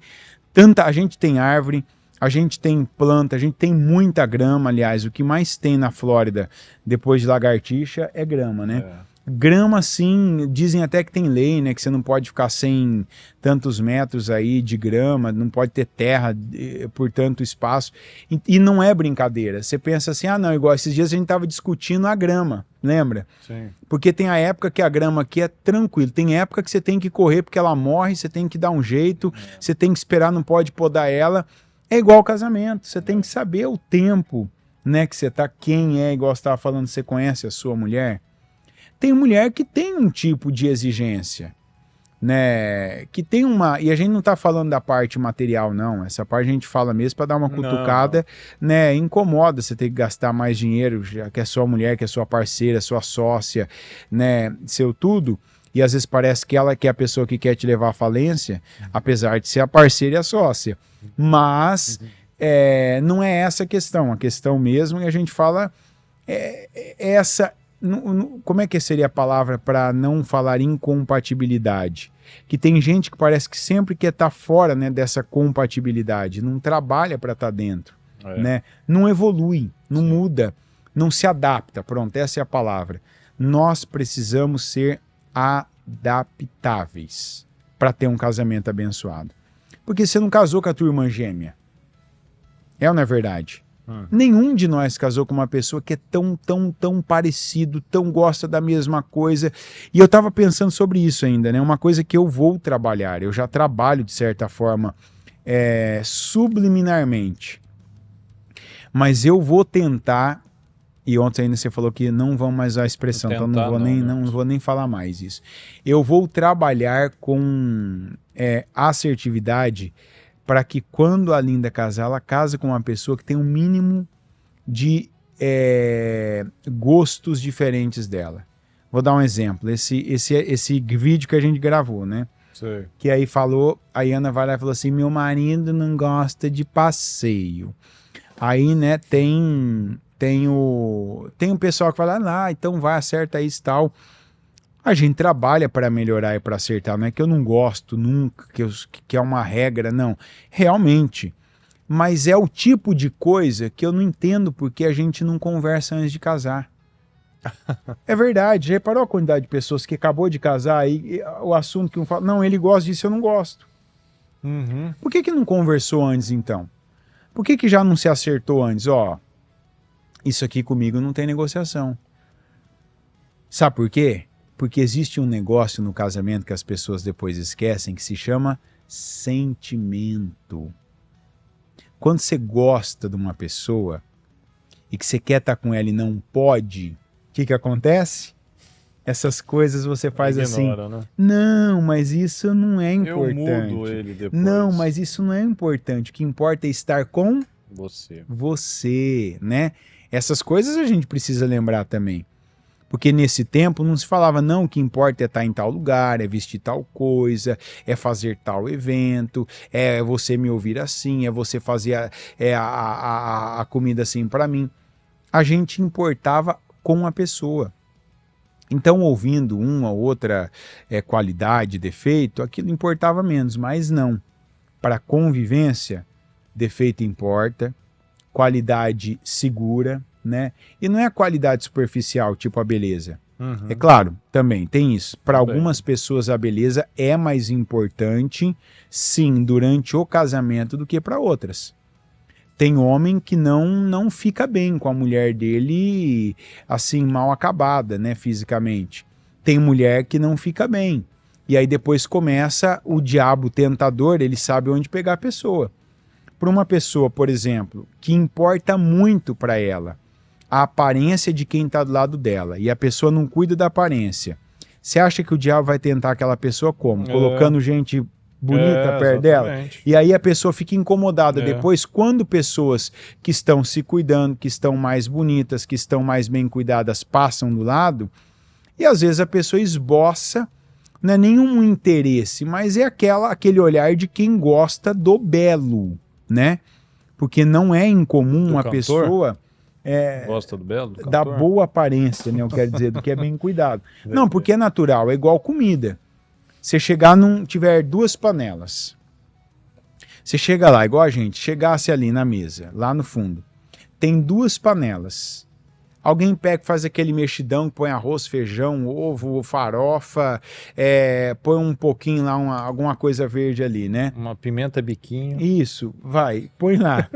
Speaker 3: a gente tem árvore, a gente tem planta, a gente tem muita grama. Aliás, o que mais tem na Flórida, depois de lagartixa, é grama, né? Grama, sim, dizem até que tem lei, né? Que você não pode ficar sem tantos metros aí de grama, não pode ter terra por tanto espaço. E não é brincadeira. Você pensa assim, ah, não, igual esses dias a gente estava discutindo a grama, lembra?
Speaker 2: Sim.
Speaker 3: Porque tem a época que a grama aqui é tranquilo, tem época que você tem que correr porque ela morre, você tem que dar um jeito, você tem que esperar, não pode podar ela. É igual ao casamento, você tem que saber o tempo, né, que você tá, quem é, igual você estava falando, você conhece a sua mulher. Tem mulher que tem um tipo de exigência, né, que tem uma, e a gente não tá falando da parte material não, essa parte a gente fala mesmo para dar uma cutucada, né, incomoda você ter que gastar mais dinheiro, já que é sua mulher, que é sua parceira, sua sócia, né, seu tudo, e às vezes parece que ela que é a pessoa que quer te levar à falência, apesar de ser a parceira e a sócia, mas não é essa a questão mesmo, e a gente fala essa, como é que seria a palavra para não falar incompatibilidade? Que tem gente que parece que sempre quer estar fora, né, dessa compatibilidade, não trabalha para estar dentro, né? Não evolui, não muda, não se adapta, pronto, essa é a palavra. Nós precisamos ser adaptáveis para ter um casamento abençoado. Porque você não casou com a tua irmã gêmea. É ou não é verdade? Nenhum de nós casou com uma pessoa que é tão parecido, tão gosta da mesma coisa. E eu estava pensando sobre isso ainda, né? Uma coisa que eu vou trabalhar. Eu já trabalho, de certa forma, subliminarmente. Mas eu vou tentar. E ontem ainda você falou que não vão mais usar a expressão, então não vou nem falar mais isso. Eu vou trabalhar com assertividade para que quando a Linda casar, ela casa com uma pessoa que tem um mínimo de gostos diferentes dela. Vou dar um exemplo, esse vídeo que a gente gravou, né?
Speaker 2: Sim.
Speaker 3: Que aí falou, a Ana vai lá e falou assim, meu marido não gosta de passeio. Aí, né, tem um pessoal que fala, então vai, acerta isso e tal. A gente trabalha para melhorar e para acertar, não é que eu não gosto nunca, que é uma regra, não. Realmente. Mas é o tipo de coisa que eu não entendo porque a gente não conversa antes de casar. É verdade, já reparou a quantidade de pessoas que acabou de casar e o assunto que um fala, não, ele gosta disso, eu não gosto. Por que não conversou antes então? Por que já não se acertou antes? Isso aqui comigo não tem negociação. Sabe por quê? Porque existe um negócio no casamento que as pessoas depois esquecem que se chama sentimento. Quando você gosta de uma pessoa e que você quer estar com ela e não pode, o que acontece? Essas coisas você faz
Speaker 2: Ignora,
Speaker 3: assim,
Speaker 2: né?
Speaker 3: não, mas isso não é importante.
Speaker 2: Eu mudo ele depois.
Speaker 3: Não, mas isso não é importante. O que importa é estar com você, né? Essas coisas a gente precisa lembrar também. Porque nesse tempo não se falava, não, o que importa é estar em tal lugar, é vestir tal coisa, é fazer tal evento, é você me ouvir assim, é você fazer a comida assim para mim. A gente importava com a pessoa. Então, ouvindo uma ou outra qualidade, defeito, aquilo importava menos, mas não. Para convivência, defeito importa, qualidade segura, né? E não é a qualidade superficial, tipo a beleza. É claro, também tem isso. Para algumas pessoas a beleza é mais importante, sim, durante o casamento do que para outras. Tem homem que não fica bem com a mulher dele, assim, mal acabada, né, fisicamente. Tem mulher que não fica bem. E aí depois começa o diabo tentador, ele sabe onde pegar a pessoa. Para uma pessoa, por exemplo, que importa muito para ela a aparência de quem está do lado dela, e a pessoa não cuida da aparência, você acha que o diabo vai tentar aquela pessoa como? Colocando gente bonita perto dela.
Speaker 2: Exatamente.
Speaker 3: E aí a pessoa fica incomodada
Speaker 2: É.
Speaker 3: depois quando pessoas que estão se cuidando, que estão mais bonitas, que estão mais bem cuidadas, passam do lado, e às vezes a pessoa esboça, não é nenhum interesse, mas é aquele olhar de quem gosta do belo, né? Porque não é incomum
Speaker 2: Do
Speaker 3: a
Speaker 2: cantor?
Speaker 3: pessoa
Speaker 2: Gosta do belo? Do
Speaker 3: da
Speaker 2: cantor?
Speaker 3: boa aparência, né? Eu quero dizer, do que é bem cuidado. Não, porque é natural, é igual comida. Você chegar tiver 2 panelas. Você chega lá, igual a gente, chegasse ali na mesa, lá no fundo. Tem 2 panelas. Alguém pega e faz aquele mexidão, põe arroz, feijão, ovo, farofa, põe um pouquinho lá, alguma coisa verde ali, né?
Speaker 2: Uma pimenta biquinho.
Speaker 3: Isso, vai, põe lá.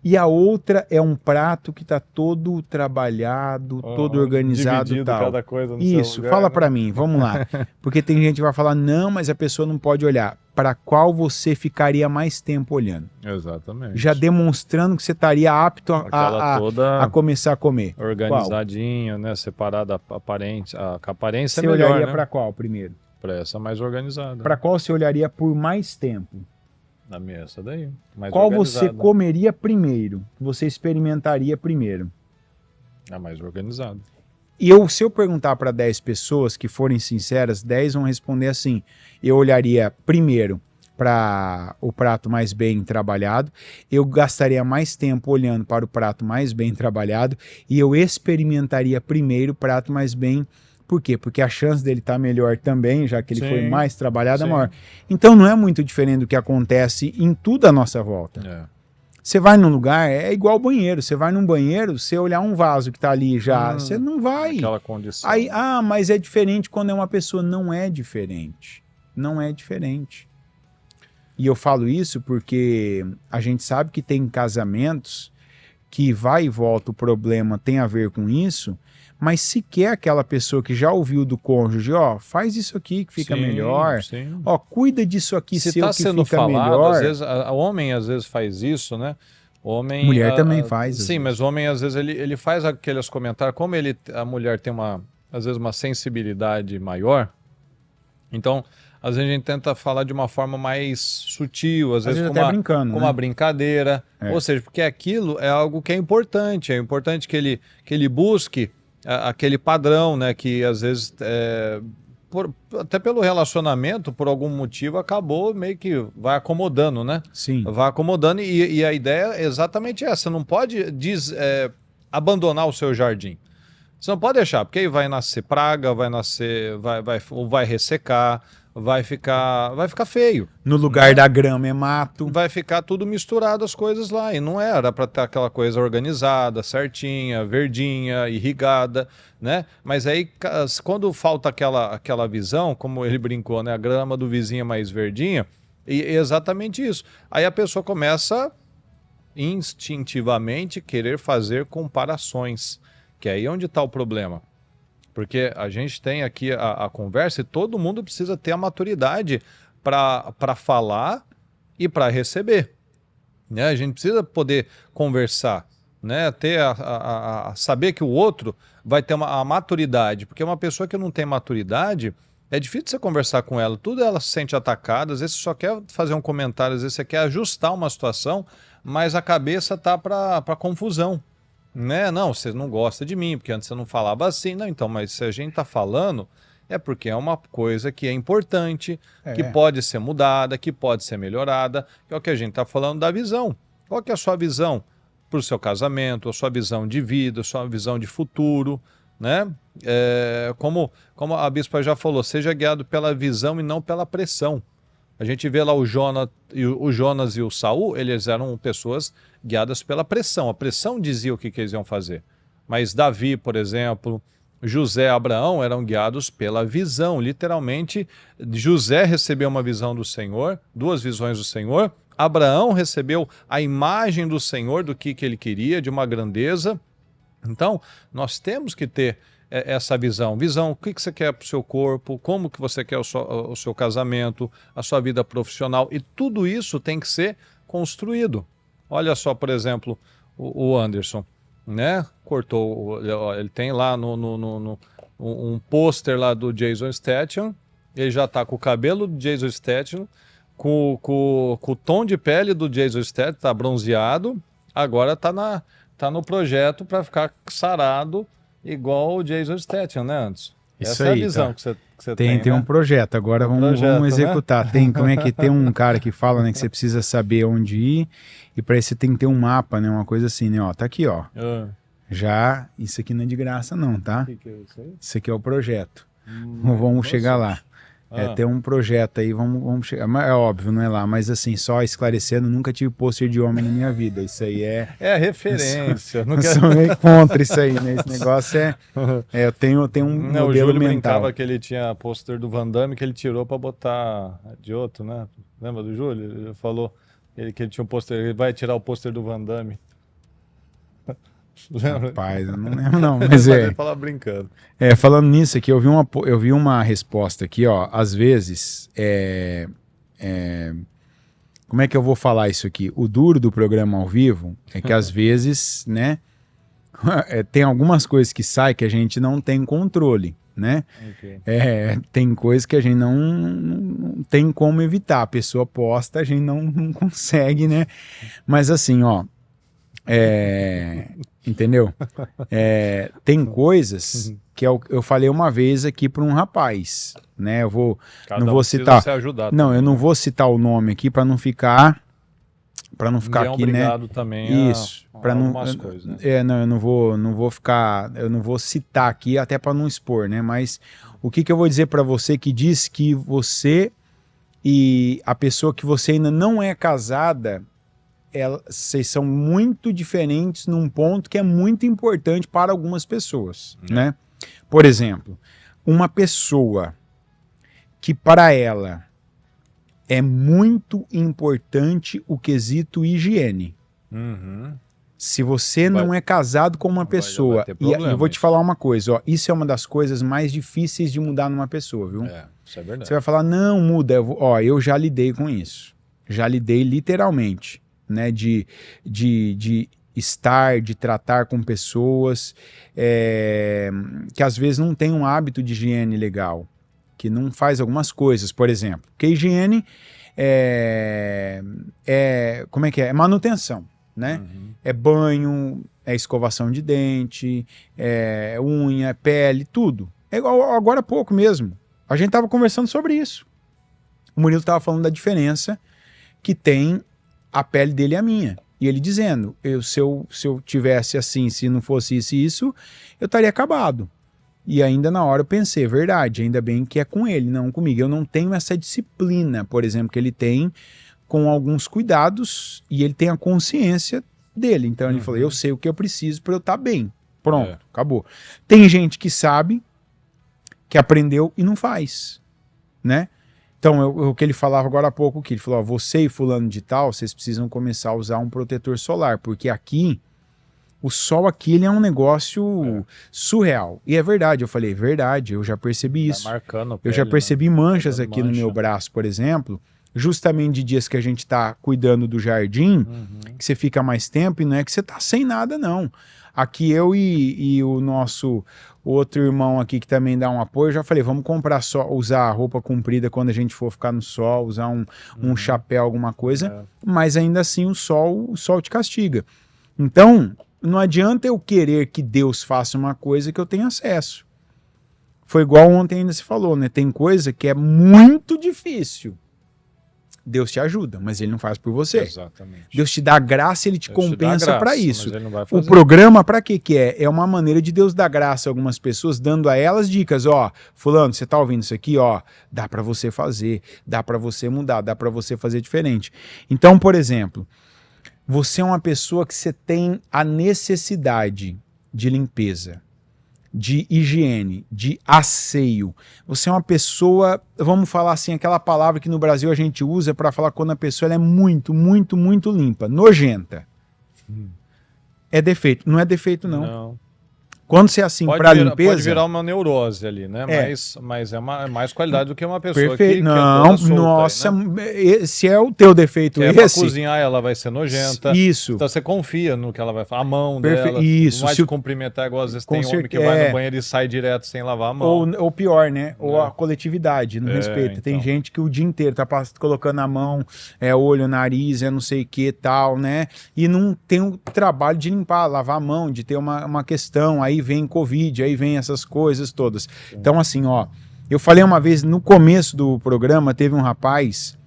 Speaker 3: E a outra é um prato que está todo trabalhado, todo organizado e
Speaker 2: Dividido
Speaker 3: tal.
Speaker 2: cada coisa no seu
Speaker 3: Isso,
Speaker 2: lugar,
Speaker 3: fala
Speaker 2: né?
Speaker 3: pra mim, vamos lá. Porque tem gente que vai falar, não, mas a pessoa não pode olhar. Para qual você ficaria mais tempo olhando?
Speaker 2: Exatamente.
Speaker 3: Já demonstrando que você estaria apto
Speaker 2: Aquela
Speaker 3: a
Speaker 2: toda
Speaker 3: começar a comer.
Speaker 2: organizadinha, né? Separada a aparência. A aparência
Speaker 3: Você
Speaker 2: é melhor,
Speaker 3: olharia
Speaker 2: né?
Speaker 3: para qual primeiro?
Speaker 2: Pra essa mais organizada.
Speaker 3: Para qual você olharia por mais tempo?
Speaker 2: Na minha, essa daí. Mais
Speaker 3: Qual
Speaker 2: organizada.
Speaker 3: você comeria primeiro? Você experimentaria primeiro?
Speaker 2: A mais organizada.
Speaker 3: E se eu perguntar para 10 pessoas que forem sinceras, 10 vão responder assim. Eu olharia primeiro para o prato mais bem trabalhado, eu gastaria mais tempo olhando para o prato mais bem trabalhado e eu experimentaria primeiro o prato mais bem. Por quê? Porque a chance dele estar melhor também, já que ele
Speaker 2: Sim,
Speaker 3: foi mais trabalhado, é
Speaker 2: sim.
Speaker 3: maior. Então não é muito diferente do que acontece em tudo à nossa volta.
Speaker 2: É.
Speaker 3: Você vai num lugar, é igual banheiro. Você vai num banheiro, você olhar um vaso que tá ali já, você não vai.
Speaker 2: Aquela condição.
Speaker 3: Aí, mas é diferente quando é uma pessoa. Não é diferente. Não é diferente. E eu falo isso porque a gente sabe que tem casamentos que vai e volta, o problema tem a ver com isso, mas sequer aquela pessoa que já ouviu do cônjuge, ó, faz isso aqui que fica
Speaker 2: Sim,
Speaker 3: melhor,
Speaker 2: sim.
Speaker 3: ó, cuida disso aqui
Speaker 2: Se
Speaker 3: seu
Speaker 2: está
Speaker 3: que
Speaker 2: sendo
Speaker 3: fica
Speaker 2: falado,
Speaker 3: melhor.
Speaker 2: às vezes, o homem às vezes faz isso, né? Homem,
Speaker 3: Mulher também faz, às
Speaker 2: Sim, mas o homem às vezes ele faz aqueles comentários, como a mulher tem às vezes uma sensibilidade maior, então às vezes a gente tenta falar de uma forma mais sutil, às vezes com
Speaker 3: até brincando,
Speaker 2: com
Speaker 3: né?
Speaker 2: uma brincadeira, ou seja, porque aquilo é algo que é importante que ele busque aquele padrão, né, que às vezes até pelo relacionamento, por algum motivo, acabou meio que vai acomodando, né?
Speaker 3: Sim.
Speaker 2: Vai acomodando e a ideia é exatamente essa. Você não pode abandonar o seu jardim. Você não pode deixar, porque aí vai nascer praga, vai ressecar, vai ficar feio.
Speaker 3: No lugar da grama é mato.
Speaker 2: Vai ficar tudo misturado as coisas lá. E não era para ter aquela coisa organizada, certinha, verdinha, irrigada, né? Mas aí, quando falta aquela visão, como ele brincou, né? A grama do vizinho é mais verdinha, e é exatamente isso. Aí a pessoa começa instintivamente querer fazer comparações, que é aí onde está o problema. Porque a gente tem aqui a conversa e todo mundo precisa ter a maturidade para falar e para receber. Né? A gente precisa poder conversar, né? Ter saber que o outro vai ter a maturidade. Porque uma pessoa que não tem maturidade, é difícil você conversar com ela. Tudo ela se sente atacada, às vezes você só quer fazer um comentário, às vezes você quer ajustar uma situação, mas a cabeça tá para confusão. Né? Não, você não gosta de mim, porque antes você não falava assim. Não, então, mas se a gente está falando, é porque é uma coisa que é importante, que pode ser mudada, que pode ser melhorada, que é o que a gente está falando da visão. Qual que é a sua visão para o seu casamento, a sua visão de vida, a sua visão de futuro, né? Como a bispa já falou, seja guiado pela visão e não pela pressão. A gente vê lá o Jonas e o Saul, eles eram pessoas guiadas pela pressão. A pressão dizia o que eles iam fazer. Mas Davi, por exemplo, José, Abraão eram guiados pela visão. Literalmente, José recebeu uma visão do Senhor, 2 visões do Senhor. Abraão recebeu a imagem do Senhor, do que ele queria, de uma grandeza. Então, nós temos que ter essa visão. Visão, o que você quer para o seu corpo, como que você quer o seu casamento, a sua vida profissional, e tudo isso tem que ser construído. Olha só, por exemplo, o Anderson, né? Cortou, ele tem lá um pôster lá do Jason Statham, ele já está com o cabelo do Jason Statham, com o tom de pele do Jason Statham, tá bronzeado, agora tá no projeto para ficar sarado igual o Jason Statham, né, Anderson?
Speaker 3: Isso
Speaker 2: Essa é a
Speaker 3: aí,
Speaker 2: visão
Speaker 3: tá.
Speaker 2: que você tem,
Speaker 3: Tem
Speaker 2: né?
Speaker 3: um projeto, agora vamos executar. Né? Como é que tem um cara que fala, né, que você precisa saber onde ir, e para isso você tem que ter um mapa, né, uma coisa assim, né, ó, tá aqui, ó. Já, isso aqui não é de graça não, tá?
Speaker 2: Que é isso aí?
Speaker 3: Isso aqui é o projeto. Vamos chegar lá. Tem um projeto aí, vamos chegar. Mas é óbvio, não é lá, mas assim, só esclarecendo, nunca tive pôster de homem na minha vida. Isso aí é.
Speaker 2: É referência.
Speaker 3: Eu sou meio contra isso aí, né? Esse negócio eu tenho um modelo
Speaker 2: o Júlio
Speaker 3: mental.
Speaker 2: brincava que ele tinha pôster do Van Damme que ele tirou pra botar de outro, né? Lembra do Júlio? Ele falou que ele tinha um pôster, ele vai tirar o pôster do Van Damme. Lembra?
Speaker 3: Rapaz, eu não lembro não, mas
Speaker 2: Ele fala brincando.
Speaker 3: Falando nisso aqui, eu vi uma resposta aqui, ó, às vezes, como é que eu vou falar isso aqui? O duro do programa ao vivo é que às vezes, né, tem algumas coisas que saem que a gente não tem controle, né?
Speaker 2: Okay.
Speaker 3: Tem coisas que a gente não tem como evitar, a pessoa posta, a gente não consegue, né? Mas assim, ó, entendeu? Tem coisas que eu falei uma vez aqui para um rapaz, né? Eu não vou citar. Não, eu não vou citar o nome aqui para não ficar aqui, né?
Speaker 2: Também
Speaker 3: isso, para não coisas, né? Não, eu não vou citar aqui até para não expor, né? Mas o que eu vou dizer para você que diz que você e a pessoa que você ainda não é casada, vocês são muito diferentes num ponto que é muito importante para algumas pessoas, né? Por exemplo, uma pessoa que para ela é muito importante o quesito higiene. Se você não é casado com uma pessoa, e eu vou te falar uma coisa, ó, isso é uma das coisas mais difíceis de mudar numa pessoa, viu?
Speaker 2: Isso é verdade.
Speaker 3: Você vai falar, não, muda, eu já lidei com isso. Já lidei literalmente. Né, de estar, de tratar com pessoas que às vezes não tem um hábito de higiene legal, que não faz algumas coisas, por exemplo, porque higiene como é que é? É manutenção, né? É banho, é escovação de dente, é unha, é pele, tudo. É igual agora há pouco mesmo. A gente estava conversando sobre isso. O Murilo estava falando da diferença que tem a pele dele é a minha. E ele dizendo, se eu tivesse assim, se não fosse isso, eu estaria acabado. E ainda na hora eu pensei, verdade, ainda bem que é com ele, não comigo. Eu não tenho essa disciplina, por exemplo, que ele tem com alguns cuidados e ele tem a consciência dele. Então ele falou, eu sei o que eu preciso para eu estar bem. Pronto, acabou. Tem gente que sabe, que aprendeu e não faz, né? Então, o que ele falava agora há pouco, que ele falou, você e fulano de tal, vocês precisam começar a usar um protetor solar, porque aqui, o sol aqui, ele é um negócio surreal. E é verdade, eu falei, verdade, eu já percebi isso.
Speaker 2: Marcando
Speaker 3: eu já percebi manchas aqui no meu braço, por exemplo, justamente de dias que a gente está cuidando do jardim, que você fica mais tempo, e não é que você está sem nada, não. Aqui eu e o nosso outro irmão aqui que também dá um apoio, já falei, vamos comprar usar roupa comprida quando a gente for ficar no sol, usar um chapéu, alguma coisa, mas ainda assim o sol te castiga. Então, não adianta eu querer que Deus faça uma coisa que eu tenha acesso. Foi igual ontem ainda se falou, né? Tem coisa que é muito difícil. Deus te ajuda, mas ele não faz por você.
Speaker 2: Exatamente.
Speaker 3: Deus te dá graça e ele te compensa para isso.
Speaker 2: Mas ele não vai fazer.
Speaker 3: O programa, para que é? É uma maneira de Deus dar graça a algumas pessoas, dando a elas dicas, ó, fulano, você tá ouvindo isso aqui, ó, dá para você fazer, dá para você mudar, dá para você fazer diferente. Então, por exemplo, você é uma pessoa que você tem a necessidade de limpeza, de higiene, de asseio. Você é uma pessoa, vamos falar assim, aquela palavra que no Brasil a gente usa para falar quando a pessoa ela é muito, muito, muito limpa, nojenta. É defeito. Não é defeito, não. Quando você é assim para limpeza...
Speaker 2: Pode virar uma neurose ali, né? Mas é mais qualidade do que uma pessoa
Speaker 3: perfeito.
Speaker 2: que
Speaker 3: Não,
Speaker 2: é toda solta
Speaker 3: nossa,
Speaker 2: aí, né?
Speaker 3: se é o teu defeito
Speaker 2: Que é pra
Speaker 3: esse...
Speaker 2: cozinhar, ela vai ser nojenta.
Speaker 3: Isso.
Speaker 2: Então você confia no que ela vai falar. A mão dela.
Speaker 3: Isso.
Speaker 2: Não vai
Speaker 3: se
Speaker 2: te cumprimentar igual às vezes
Speaker 3: com
Speaker 2: tem homem que vai no banheiro e sai direto sem lavar a mão.
Speaker 3: Ou pior, né? Ou a coletividade, não respeita.
Speaker 2: então.
Speaker 3: Tem gente que o dia inteiro tá colocando a mão, olho, nariz, não sei o que tal, né? E não tem o trabalho de limpar, lavar a mão, de ter uma questão. Aí vem Covid, aí vem essas coisas todas. Sim. Então, assim, ó, eu falei uma vez no começo do programa, teve um rapaz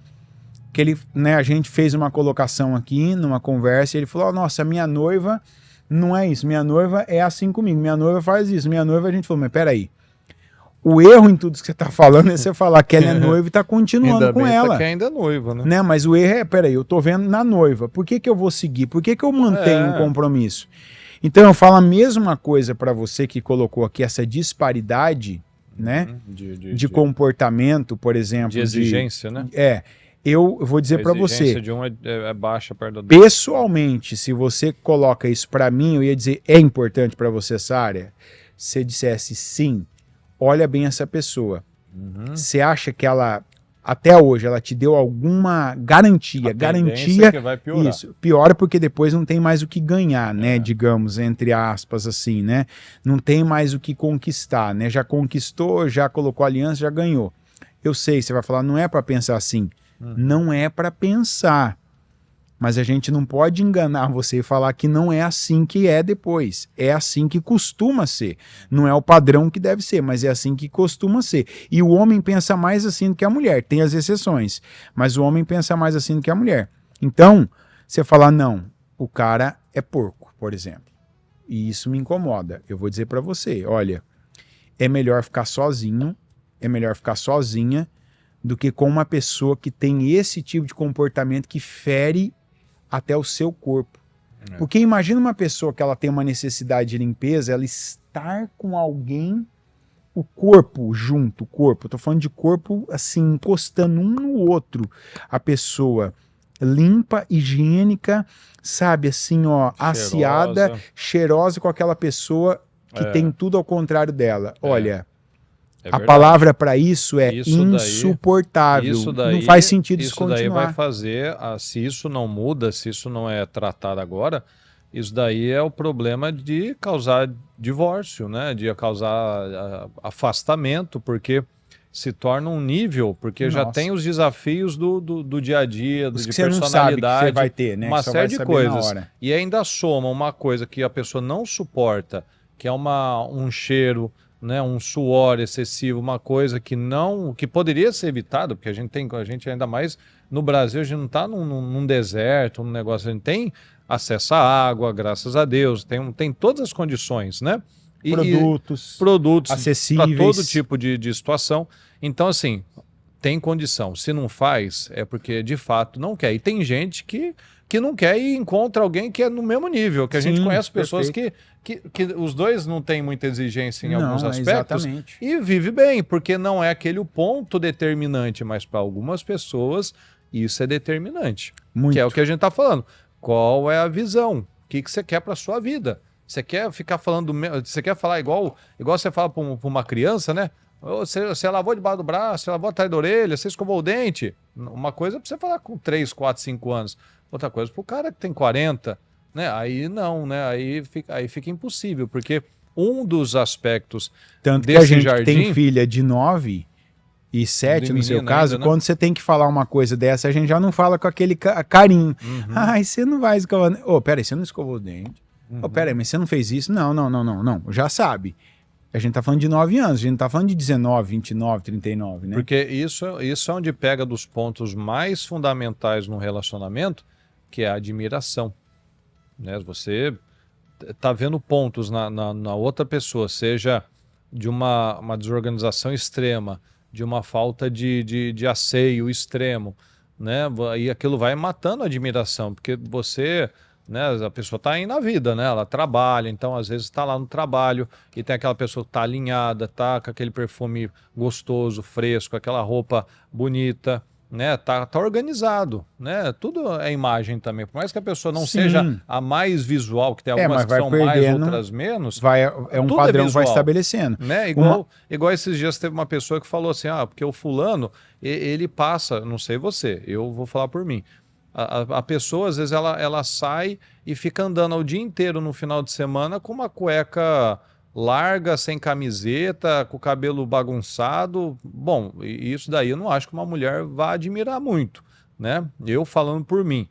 Speaker 3: que ele, né, a gente fez uma colocação aqui numa conversa e ele falou: nossa, minha noiva não é isso, minha noiva é assim comigo, minha noiva faz isso, minha noiva. A gente falou: mas peraí, o erro em tudo que você tá falando é você falar que ela é noiva e tá continuando
Speaker 2: ainda
Speaker 3: com
Speaker 2: bem
Speaker 3: ela.
Speaker 2: Que ainda é noiva, né?
Speaker 3: Mas o erro é, peraí, eu tô vendo na noiva, por que eu vou seguir? Por que eu mantenho um compromisso? Então eu falo a mesma coisa para você que colocou aqui essa disparidade, né, de comportamento, por exemplo.
Speaker 2: De exigência, né?
Speaker 3: Eu vou dizer para você.
Speaker 2: A exigência de um é baixa perto do outro.
Speaker 3: Pessoalmente, se você coloca isso para mim, eu ia dizer, é importante para você essa área? Se você dissesse sim, olha bem essa pessoa. Você acha que ela, até hoje, ela te deu alguma garantia? Garantia
Speaker 2: que vai piorar.
Speaker 3: Isso, piora porque depois não tem mais o que ganhar, né? Digamos, entre aspas, assim, né? Não tem mais o que conquistar, né? Já conquistou, já colocou aliança, já ganhou. Eu sei, você vai falar, não é para pensar assim. Não é para pensar. Mas a gente não pode enganar você e falar que não é assim que é depois. É assim que costuma ser. Não é o padrão que deve ser, mas é assim que costuma ser. E o homem pensa mais assim do que a mulher. Tem as exceções, mas o homem pensa mais assim do que a mulher. Então, você falar, não, o cara é porco, por exemplo. E isso me incomoda. Eu vou dizer para você, olha, é melhor ficar sozinho, é melhor ficar sozinha do que com uma pessoa que tem esse tipo de comportamento que fere até o seu corpo. Porque imagina uma pessoa que ela tem uma necessidade de limpeza, ela estar com alguém, o corpo junto, o corpo, eu tô falando de corpo assim, encostando um no outro, a pessoa limpa, higiênica, sabe, assim, ó, aciada, cheirosa com aquela pessoa que tem tudo ao contrário dela. Olha, a palavra para isso é insuportável. Não faz sentido isso continuar.
Speaker 2: Isso daí vai fazer, se isso não muda, se isso não é tratado agora, isso daí é o problema de causar divórcio, né? De causar afastamento, porque se torna um nível, porque já tem os desafios do dia a dia, de
Speaker 3: você
Speaker 2: personalidade,
Speaker 3: não sabe que você vai ter, né?
Speaker 2: Uma série de coisas. E ainda soma uma coisa que a pessoa não suporta, que é um cheiro, né, um suor excessivo, uma coisa que poderia ser evitado, porque a gente ainda mais no Brasil, a gente não está num deserto, num negócio, a gente tem acesso à água, graças a Deus, tem todas as condições, né? Produtos
Speaker 3: acessíveis
Speaker 2: para todo tipo de situação. Então, assim, tem condição. Se não faz, é porque de fato não quer. E tem gente que não quer e encontra alguém que é no mesmo nível, que a gente conhece pessoas que os dois não têm muita exigência em alguns aspectos e vive bem, porque não é aquele o ponto determinante, mas para algumas pessoas isso é determinante.
Speaker 3: Muito.
Speaker 2: Que é o que a gente está falando. Qual é a visão? O que você quer para sua vida? Você quer ficar falando, você quer falar igual você fala para uma criança, né? Você lavou debaixo do braço, você lavou atrás da orelha, você escovou o dente. Uma coisa é para você falar com 3, 4, 5 anos. Outra coisa para o cara que tem 40, né? Aí não, né? Aí fica impossível, porque um dos aspectos
Speaker 3: tanto
Speaker 2: desse
Speaker 3: que a gente
Speaker 2: jardim,
Speaker 3: tem filha de 9 e 7, no seu caso, ainda, quando você tem que falar uma coisa dessa, a gente já não fala com aquele carinho. Ai, você não vai escovar... peraí, você não escovou o dente. Peraí, mas você não fez isso? Não, já sabe. A gente tá falando de 9 anos, a gente não tá falando de 19, 29, 39, né?
Speaker 2: Porque isso é onde pega dos pontos mais fundamentais no relacionamento, que é a admiração. Né? Você tá vendo pontos na outra pessoa, seja de uma desorganização extrema, de uma falta de asseio extremo, né? E aquilo vai matando a admiração, porque você... Né, a pessoa está aí na vida, né? Ela trabalha, então às vezes está lá no trabalho e tem aquela pessoa que está alinhada, tá com aquele perfume gostoso, fresco, aquela roupa bonita, né? Tá organizado, né? Tudo é imagem também. Por mais que a pessoa não
Speaker 3: Sim.
Speaker 2: seja a mais visual, que tem algumas
Speaker 3: mas
Speaker 2: que
Speaker 3: vai
Speaker 2: são mais,
Speaker 3: perdendo,
Speaker 2: outras menos,
Speaker 3: é um
Speaker 2: tudo
Speaker 3: padrão que vai
Speaker 2: visual,
Speaker 3: estabelecendo.
Speaker 2: né? Igual esses dias teve uma pessoa que falou assim, porque o fulano, ele passa, não sei você, eu vou falar por mim. A pessoa, às vezes, ela sai e fica andando o dia inteiro no final de semana com uma cueca larga, sem camiseta, com o cabelo bagunçado. Bom, isso daí eu não acho que uma mulher vá admirar muito, né? Eu falando por mim.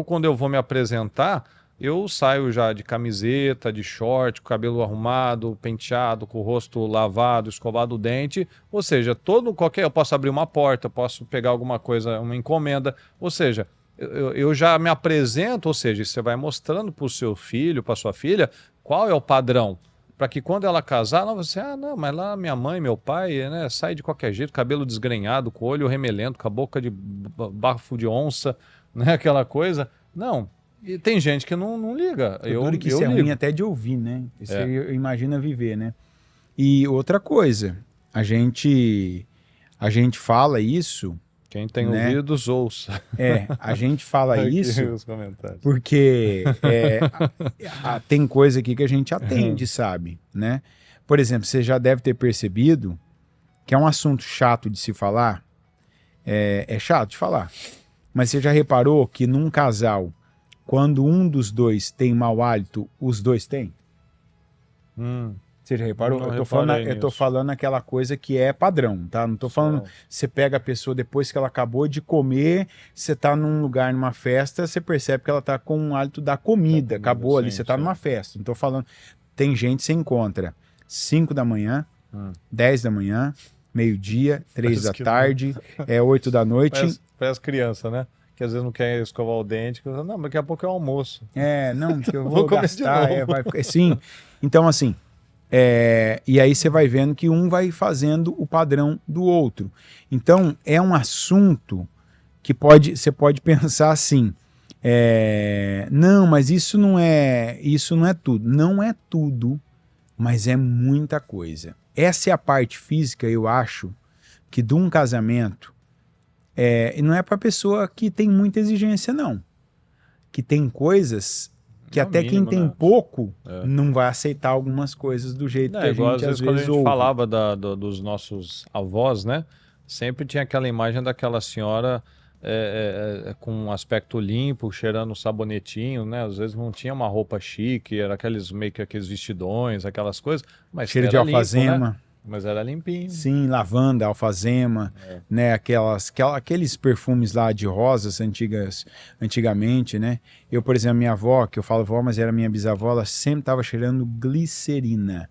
Speaker 2: Quando eu vou me apresentar, eu saio já de camiseta, de short, com o cabelo arrumado, penteado, com o rosto lavado, escovado o dente. Ou seja, eu posso abrir uma porta, posso pegar alguma coisa, uma encomenda. Ou seja, eu já me apresento, ou seja, você vai mostrando para o seu filho, para sua filha, qual é o padrão. Para que quando ela casar, não, você, não, mas lá minha mãe, meu pai, né, sai de qualquer jeito, cabelo desgrenhado, com o olho remelento, com a boca de bafo de onça, né, aquela coisa. Não, e tem gente que não liga.
Speaker 3: Duro que isso é ruim até de ouvir, né? Isso imagina viver, né? E outra coisa, a gente fala isso...
Speaker 2: Quem tem ouvidos, ouça.
Speaker 3: A gente fala isso
Speaker 2: os comentários.
Speaker 3: porque tem coisa aqui que a gente atende, sabe? Né? Por exemplo, você já deve ter percebido que é um assunto chato de se falar. É chato de falar. Mas você já reparou que num casal, quando um dos dois tem mau hálito, os dois têm? Você já reparou? Eu tô falando aquela coisa que é padrão, tá? Não tô falando, você pega a pessoa depois que ela acabou de comer, você tá num lugar, numa festa, você percebe que ela tá com um hálito da comida, acabou ali, você tá numa festa. Não tô falando, tem gente que você encontra 5 da manhã, 10 da manhã, meio-dia, 3 da tarde, 8 da noite.
Speaker 2: Parece criança, né? Que às vezes não quer escovar o dente, não, mas daqui a pouco é o almoço.
Speaker 3: Não, que eu vou gastar, sim. Então, assim, e aí você vai vendo que um vai fazendo o padrão do outro. Então, é um assunto que você pode pensar assim, não, mas isso não é tudo. Não é tudo, mas é muita coisa. Essa é a parte física, eu acho, que de um casamento, e não é para pessoa que tem muita exigência, não. Que tem coisas que até mínimo, quem tem pouco não vai aceitar algumas coisas do jeito que a gente às vezes
Speaker 2: quando a gente
Speaker 3: ouve.
Speaker 2: falava dos nossos avós, né? Sempre tinha aquela imagem daquela senhora com um aspecto limpo, cheirando sabonetinho, né? Às vezes não tinha uma roupa chique, era meio que aqueles vestidões, aquelas coisas. Mas
Speaker 3: cheiro de alfazema.
Speaker 2: Limpo, né? Mas era limpinho.
Speaker 3: Sim, lavanda, alfazema, né? Aqueles perfumes lá de rosas antigamente, né? Eu, por exemplo, minha avó, que eu falo vó, mas era minha bisavó, ela sempre estava cheirando glicerina.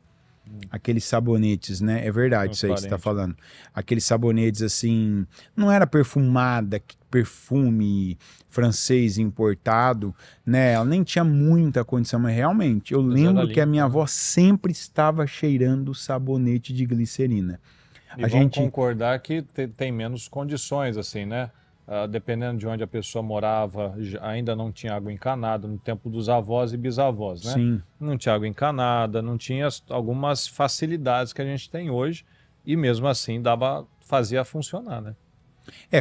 Speaker 3: Aqueles sabonetes, né? É verdade isso aí que você está falando. Aqueles sabonetes assim, não era perfumada, perfume francês importado, né? Ela nem tinha muita condição, mas realmente, eu lembro que a minha avó sempre estava cheirando sabonete de glicerina.
Speaker 2: E vamos concordar que tem menos condições, assim, né? Dependendo de onde a pessoa morava, ainda não tinha água encanada, no tempo dos avós e bisavós, né?
Speaker 3: Sim.
Speaker 2: Não tinha água encanada, não tinha algumas facilidades que a gente tem hoje, e mesmo assim fazia funcionar, né?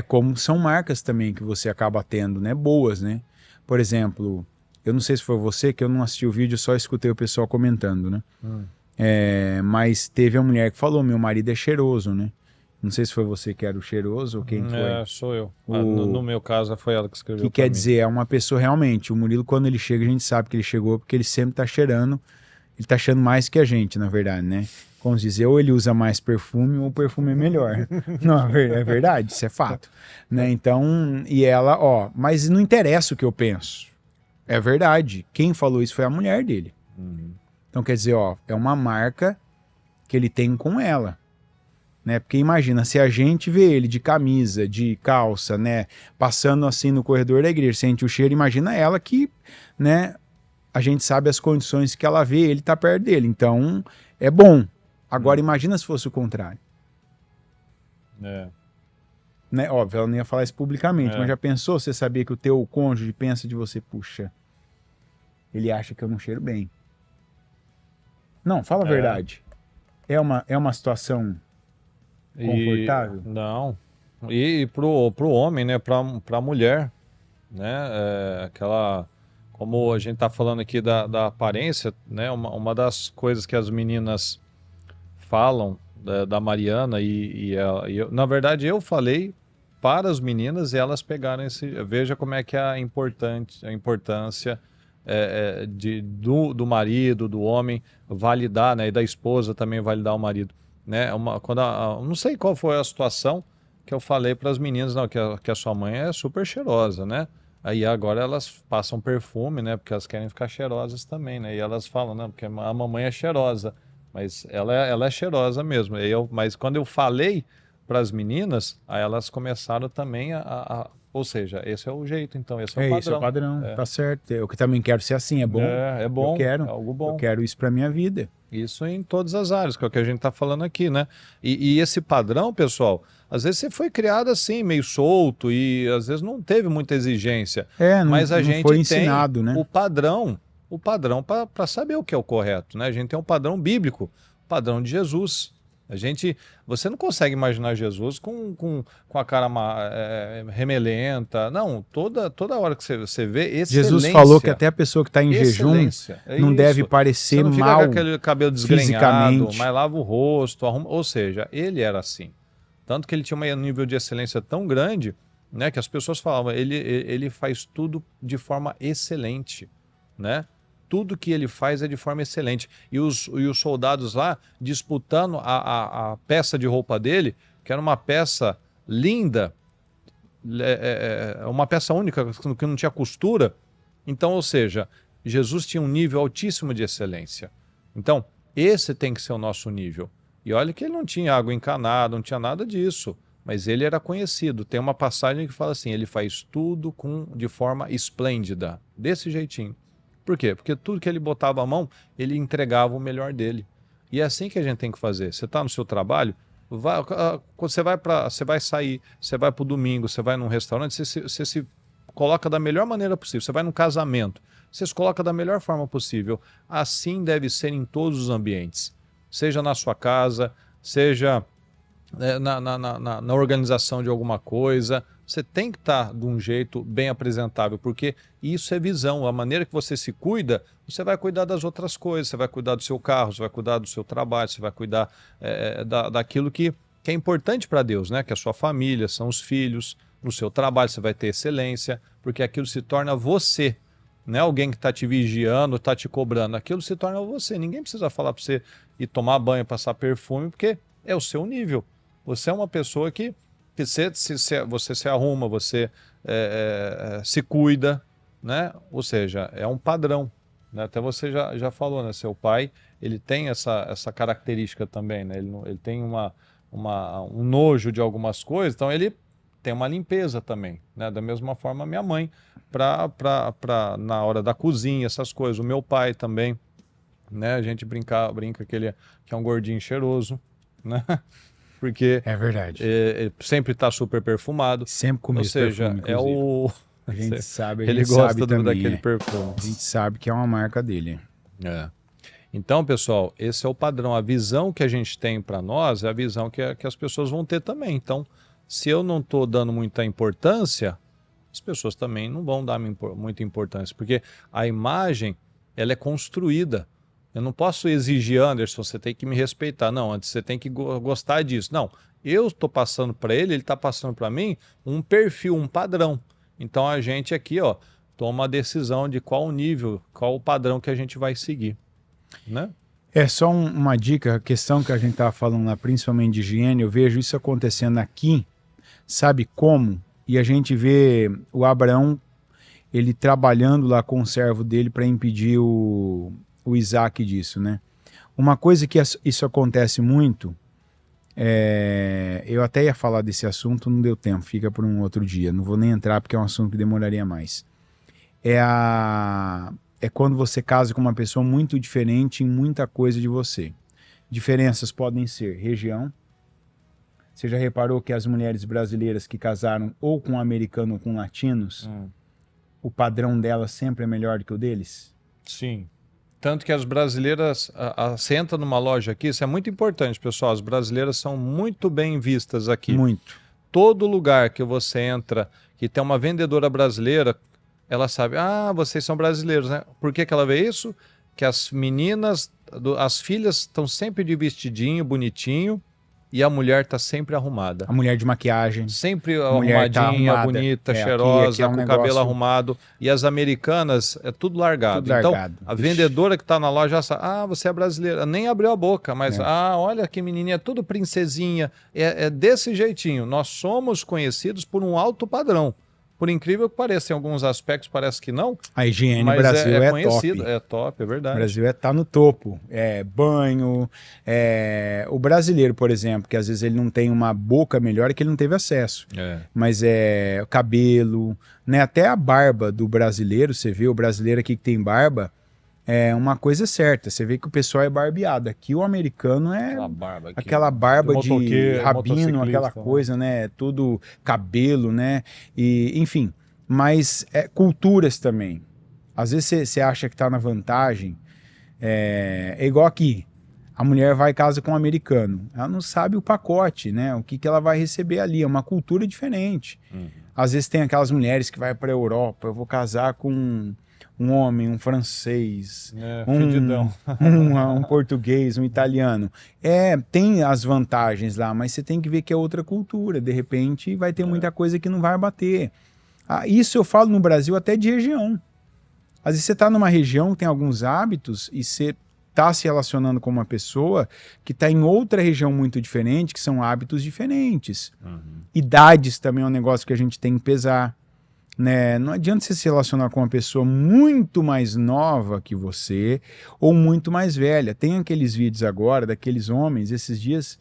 Speaker 3: Como são marcas também que você acaba tendo, né? Boas, né? Por exemplo, eu não sei se foi você, que eu não assisti o vídeo, só escutei o pessoal comentando, né? Mas teve uma mulher que falou, meu marido é cheiroso, né? Não sei se foi você que era o cheiroso ou quem foi.
Speaker 2: Sou eu. No meu caso, foi ela que escreveu.
Speaker 3: Que quer dizer, é uma pessoa realmente. O Murilo, quando ele chega, a gente sabe que ele chegou porque ele sempre tá cheirando. Ele tá cheirando mais que a gente, na verdade, né? Como dizer, ou ele usa mais perfume ou o perfume é melhor. Não, é verdade, isso é fato. Né? Então, e ela, mas não interessa o que eu penso. É verdade. Quem falou isso foi a mulher dele. Então, quer dizer, é uma marca que ele tem com ela. Né? Porque imagina, se a gente vê ele de camisa, de calça, né, passando assim no corredor da igreja, sente o cheiro, imagina ela que, né, a gente sabe as condições que ela vê, ele tá perto dele, então é bom. Agora imagina se fosse o contrário. Né? Óbvio, ela não ia falar isso publicamente, mas já pensou, você sabia que o teu cônjuge pensa de você, puxa, ele acha que eu não cheiro bem. Não, fala a verdade. É uma situação confortável?
Speaker 2: Não. E pro homem, né? Pra mulher, né? Como a gente tá falando aqui da aparência, né? Uma das coisas que as meninas falam da Mariana na verdade eu falei para as meninas e elas pegaram veja como é que é a importância do marido, do homem validar, né, e da esposa também validar o marido, né, não sei qual foi a situação que eu falei para as meninas, não, que a sua mãe é super cheirosa, né, aí agora elas passam perfume, né, porque elas querem ficar cheirosas também, né, e elas falam, não, porque a mamãe é cheirosa, mas ela é cheirosa mesmo, mas quando eu falei para as meninas, aí elas começaram também ou seja, esse é o jeito, então, esse é o padrão.
Speaker 3: Esse é o padrão, tá certo. Eu que também quero ser assim, é bom.
Speaker 2: É bom,
Speaker 3: é
Speaker 2: algo bom.
Speaker 3: Eu quero isso para minha vida.
Speaker 2: Isso em todas as áreas, que é o que a gente está falando aqui, né? E esse padrão, pessoal, às vezes você foi criado assim, meio solto, e às vezes não teve muita exigência. Mas a gente
Speaker 3: foi ensinado,
Speaker 2: tem
Speaker 3: né?
Speaker 2: o padrão para saber o que é o correto, né? A gente tem um padrão bíblico, o padrão de Jesus. Você não consegue imaginar Jesus com a cara remelenta. Não, toda hora que você vê, excelência.
Speaker 3: Jesus falou que até a pessoa que está em jejum não deve parecer
Speaker 2: você não fica
Speaker 3: mal
Speaker 2: com aquele cabelo desgrenhado,
Speaker 3: fisicamente.
Speaker 2: mas lava o rosto, arruma. Ou seja, ele era assim. Tanto que ele tinha um nível de excelência tão grande, né, que as pessoas falavam, ele faz tudo de forma excelente, né? Tudo que ele faz é de forma excelente. E os soldados lá disputando a peça de roupa dele, que era uma peça linda, uma peça única, que não tinha costura. Então, ou seja, Jesus tinha um nível altíssimo de excelência. Então, esse tem que ser o nosso nível. E olha que ele não tinha água encanada, não tinha nada disso. Mas ele era conhecido. Tem uma passagem que fala assim, ele faz tudo de forma esplêndida, desse jeitinho. Por quê? Porque tudo que ele botava a mão, ele entregava o melhor dele. E é assim que a gente tem que fazer. Você está no seu trabalho, você vai sair, você vai para o domingo, você vai num restaurante, você se coloca da melhor maneira possível. Você vai num casamento, você se coloca da melhor forma possível. Assim deve ser em todos os ambientes. Seja na sua casa, seja na organização de alguma coisa. Você tem que estar de um jeito bem apresentável, porque isso é visão. A maneira que você se cuida, você vai cuidar das outras coisas, você vai cuidar do seu carro, você vai cuidar do seu trabalho, você vai cuidar daquilo que é importante para Deus, né? Que é a sua família, são os filhos. No seu trabalho você vai ter excelência, porque aquilo se torna você. Não é alguém que está te vigiando, está te cobrando. Aquilo se torna você. Ninguém precisa falar para você ir tomar banho, passar perfume, porque é o seu nível. Você é uma pessoa que você se arruma, você se cuida, né? Ou seja, é um padrão, né? Até você já falou, né? Seu pai, ele tem essa característica também, né? Ele tem um nojo de algumas coisas, então ele tem uma limpeza também, né? Da mesma forma minha mãe, na hora da cozinha, essas coisas. O meu pai também, né? A gente brinca que é um gordinho cheiroso, né? Porque
Speaker 3: é verdade.
Speaker 2: Sempre está super perfumado.
Speaker 3: Sempre com esse perfume,
Speaker 2: inclusive.
Speaker 3: A gente sabe,
Speaker 2: ele gosta daquele perfume.
Speaker 3: A gente sabe que é uma marca dele.
Speaker 2: Então, pessoal, esse é o padrão. A visão que a gente tem para nós é a visão que as pessoas vão ter também. Então, se eu não estou dando muita importância, as pessoas também não vão dar muita importância, porque a imagem ela é construída. Eu não posso exigir, Anderson, você tem que me respeitar. Não, antes você tem que gostar disso. Não, eu estou passando para ele está passando para mim um perfil, um padrão. Então a gente aqui, ó, toma a decisão de qual o nível, qual o padrão que a gente vai seguir, né?
Speaker 3: É só uma dica, a questão que a gente estava falando lá, principalmente de higiene, eu vejo isso acontecendo aqui, sabe como? E a gente vê o Abraão, ele trabalhando lá com o servo dele para impedir o Isaac disso, né? Uma coisa que isso acontece muito, eu até ia falar desse assunto, não deu tempo, fica por um outro dia, não vou nem entrar porque é um assunto que demoraria mais. É quando você casa com uma pessoa muito diferente em muita coisa de você. Diferenças podem ser região. Você já reparou que as mulheres brasileiras que casaram ou com americano ou com latinos, o padrão delas sempre é melhor do que o deles?
Speaker 2: Sim. Tanto que as brasileiras, você entra numa loja aqui, isso é muito importante, pessoal, as brasileiras são muito bem vistas aqui.
Speaker 3: Muito.
Speaker 2: todo lugar que você entra, que tem uma vendedora brasileira, ela sabe, vocês são brasileiros, né? Por que ela vê isso? Que as meninas, as filhas estão sempre de vestidinho, bonitinho, e a mulher está sempre arrumada.
Speaker 3: A mulher de maquiagem.
Speaker 2: Sempre
Speaker 3: mulher tá
Speaker 2: arrumadinha,
Speaker 3: arrumada.
Speaker 2: bonita, cheirosa,
Speaker 3: aqui é um
Speaker 2: com o
Speaker 3: negócio...
Speaker 2: cabelo arrumado. E as americanas, é tudo largado.
Speaker 3: Tudo
Speaker 2: então,
Speaker 3: largado.
Speaker 2: a vendedora que está na loja já sabe, você é brasileira. Nem abriu a boca, mas, olha que menininha, tudo princesinha. É desse jeitinho. Nós somos conhecidos por um alto padrão. Por incrível que pareça, em alguns aspectos parece que não.
Speaker 3: A higiene no
Speaker 2: mas
Speaker 3: Brasil é
Speaker 2: conhecido.
Speaker 3: top.
Speaker 2: É top, é verdade.
Speaker 3: O Brasil tá no topo. Banho. O brasileiro, por exemplo, que às vezes ele não tem uma boca melhor, é que ele não teve acesso. Mas cabelo, né? Até a barba do brasileiro, você vê o brasileiro aqui que tem barba, é uma coisa certa. Você vê que o pessoal é barbeado. Aqui o americano é aquela barba de rabino, aquela coisa, né? Tudo cabelo, né? E, enfim, mas culturas também. Às vezes você acha que tá na vantagem. É igual aqui. A mulher vai casa com um americano. Ela não sabe o pacote, né? O que ela vai receber ali. É uma cultura diferente. Às vezes tem aquelas mulheres que vai para a Europa. Eu vou casar com um homem, um francês, um português, um italiano. Tem as vantagens lá, mas você tem que ver que é outra cultura. De repente vai ter muita coisa que não vai bater. Isso eu falo no Brasil até de região. Às vezes você está numa região que tem alguns hábitos e você está se relacionando com uma pessoa que está em outra região muito diferente, que são hábitos diferentes. Idades também é um negócio que a gente tem que pesar. Né? Não adianta você se relacionar com uma pessoa muito mais nova que você ou muito mais velha. Tem aqueles vídeos agora daqueles homens, esses dias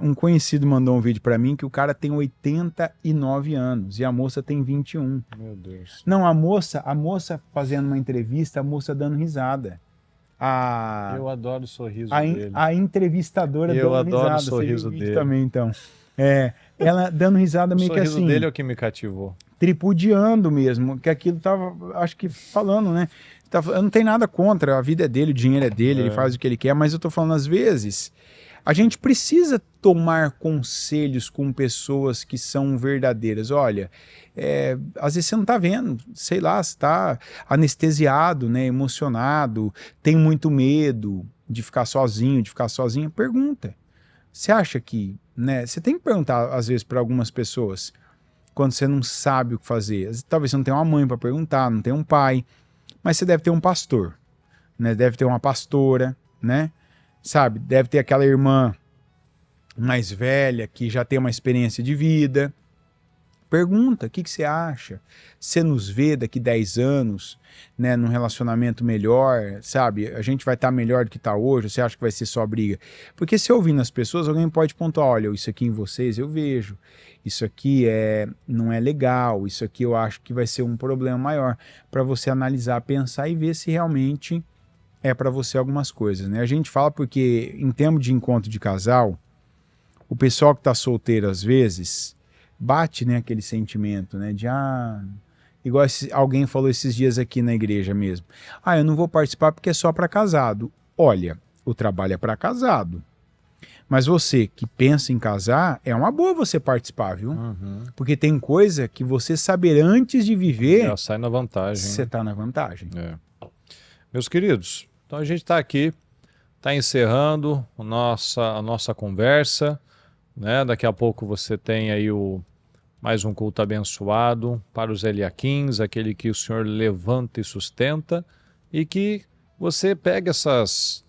Speaker 3: um conhecido mandou um vídeo para mim que o cara tem 89 anos e a moça tem 21.
Speaker 2: Meu Deus.
Speaker 3: Não, a moça fazendo uma entrevista, a moça dando risada.
Speaker 2: Eu adoro o sorriso dele.
Speaker 3: A entrevistadora dando risada.
Speaker 2: Eu adoro o sorriso dele.
Speaker 3: Também, então. Ela dando risada meio que assim. O
Speaker 2: sorriso dele é o que me cativou.
Speaker 3: Tripudiando mesmo, que aquilo tava, acho que falando, né? Eu não tenho nada contra, a vida é dele, o dinheiro é dele, ele faz o que ele quer, mas eu tô falando, às vezes, a gente precisa tomar conselhos com pessoas que são verdadeiras. Olha, às vezes você não tá vendo, sei lá, você tá anestesiado, né, emocionado, tem muito medo de ficar sozinho, de ficar sozinha, pergunta. Você acha que, né, você tem que perguntar às vezes para algumas pessoas quando você não sabe o que fazer. Talvez você não tenha uma mãe para perguntar, não tenha um pai, mas você deve ter um pastor, né? Deve ter uma pastora, né? Sabe? Deve ter aquela irmã mais velha que já tem uma experiência de vida. Pergunta, o que você acha? Você nos vê daqui 10 anos, né, num relacionamento melhor, sabe? A gente vai estar melhor do que está hoje, você acha que vai ser só briga? Porque se ouvindo as pessoas, alguém pode pontuar, olha, isso aqui em vocês eu vejo, isso aqui não é legal, isso aqui eu acho que vai ser um problema maior, para você analisar, pensar e ver se realmente é para você algumas coisas, né? A gente fala porque em termos de encontro de casal, o pessoal que está solteiro às vezes bate, né, aquele sentimento, né, de igual alguém falou esses dias aqui na igreja mesmo, eu não vou participar porque é só para casado. Olha, o trabalho é para casado, mas você que pensa em casar, é uma boa você participar, viu? Porque tem coisa que você saber antes de viver,
Speaker 2: sai na vantagem.
Speaker 3: Você tá na vantagem.
Speaker 2: Meus queridos, então a gente está aqui, está encerrando a nossa conversa, né? Daqui a pouco você tem aí mais um culto abençoado para os Eliaquins, aquele que o Senhor levanta e sustenta, e que você pegue essas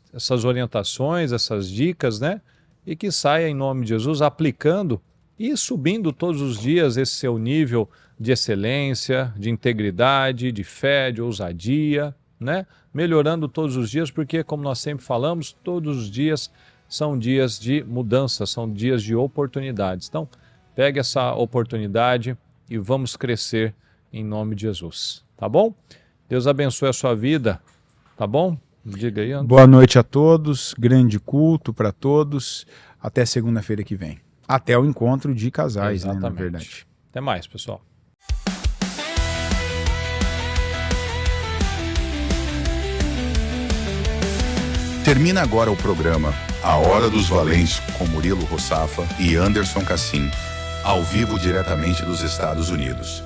Speaker 2: orientações, essas dicas, né? E que saia em nome de Jesus aplicando e subindo todos os dias esse seu nível de excelência, de integridade, de fé, de ousadia, né? Melhorando todos os dias, porque como nós sempre falamos, todos os dias são dias de mudança, são dias de oportunidades. Então, pegue essa oportunidade e vamos crescer em nome de Jesus, tá bom? Deus abençoe a sua vida, tá bom? Diga aí, André.
Speaker 3: Boa noite a todos, grande culto para todos, até segunda-feira que vem. Até o encontro de casais, né, na verdade.
Speaker 2: Até mais, pessoal.
Speaker 1: Termina agora o programa A Hora dos Valentes com Murilo Rossafa e Anderson Cassim, ao vivo diretamente dos Estados Unidos.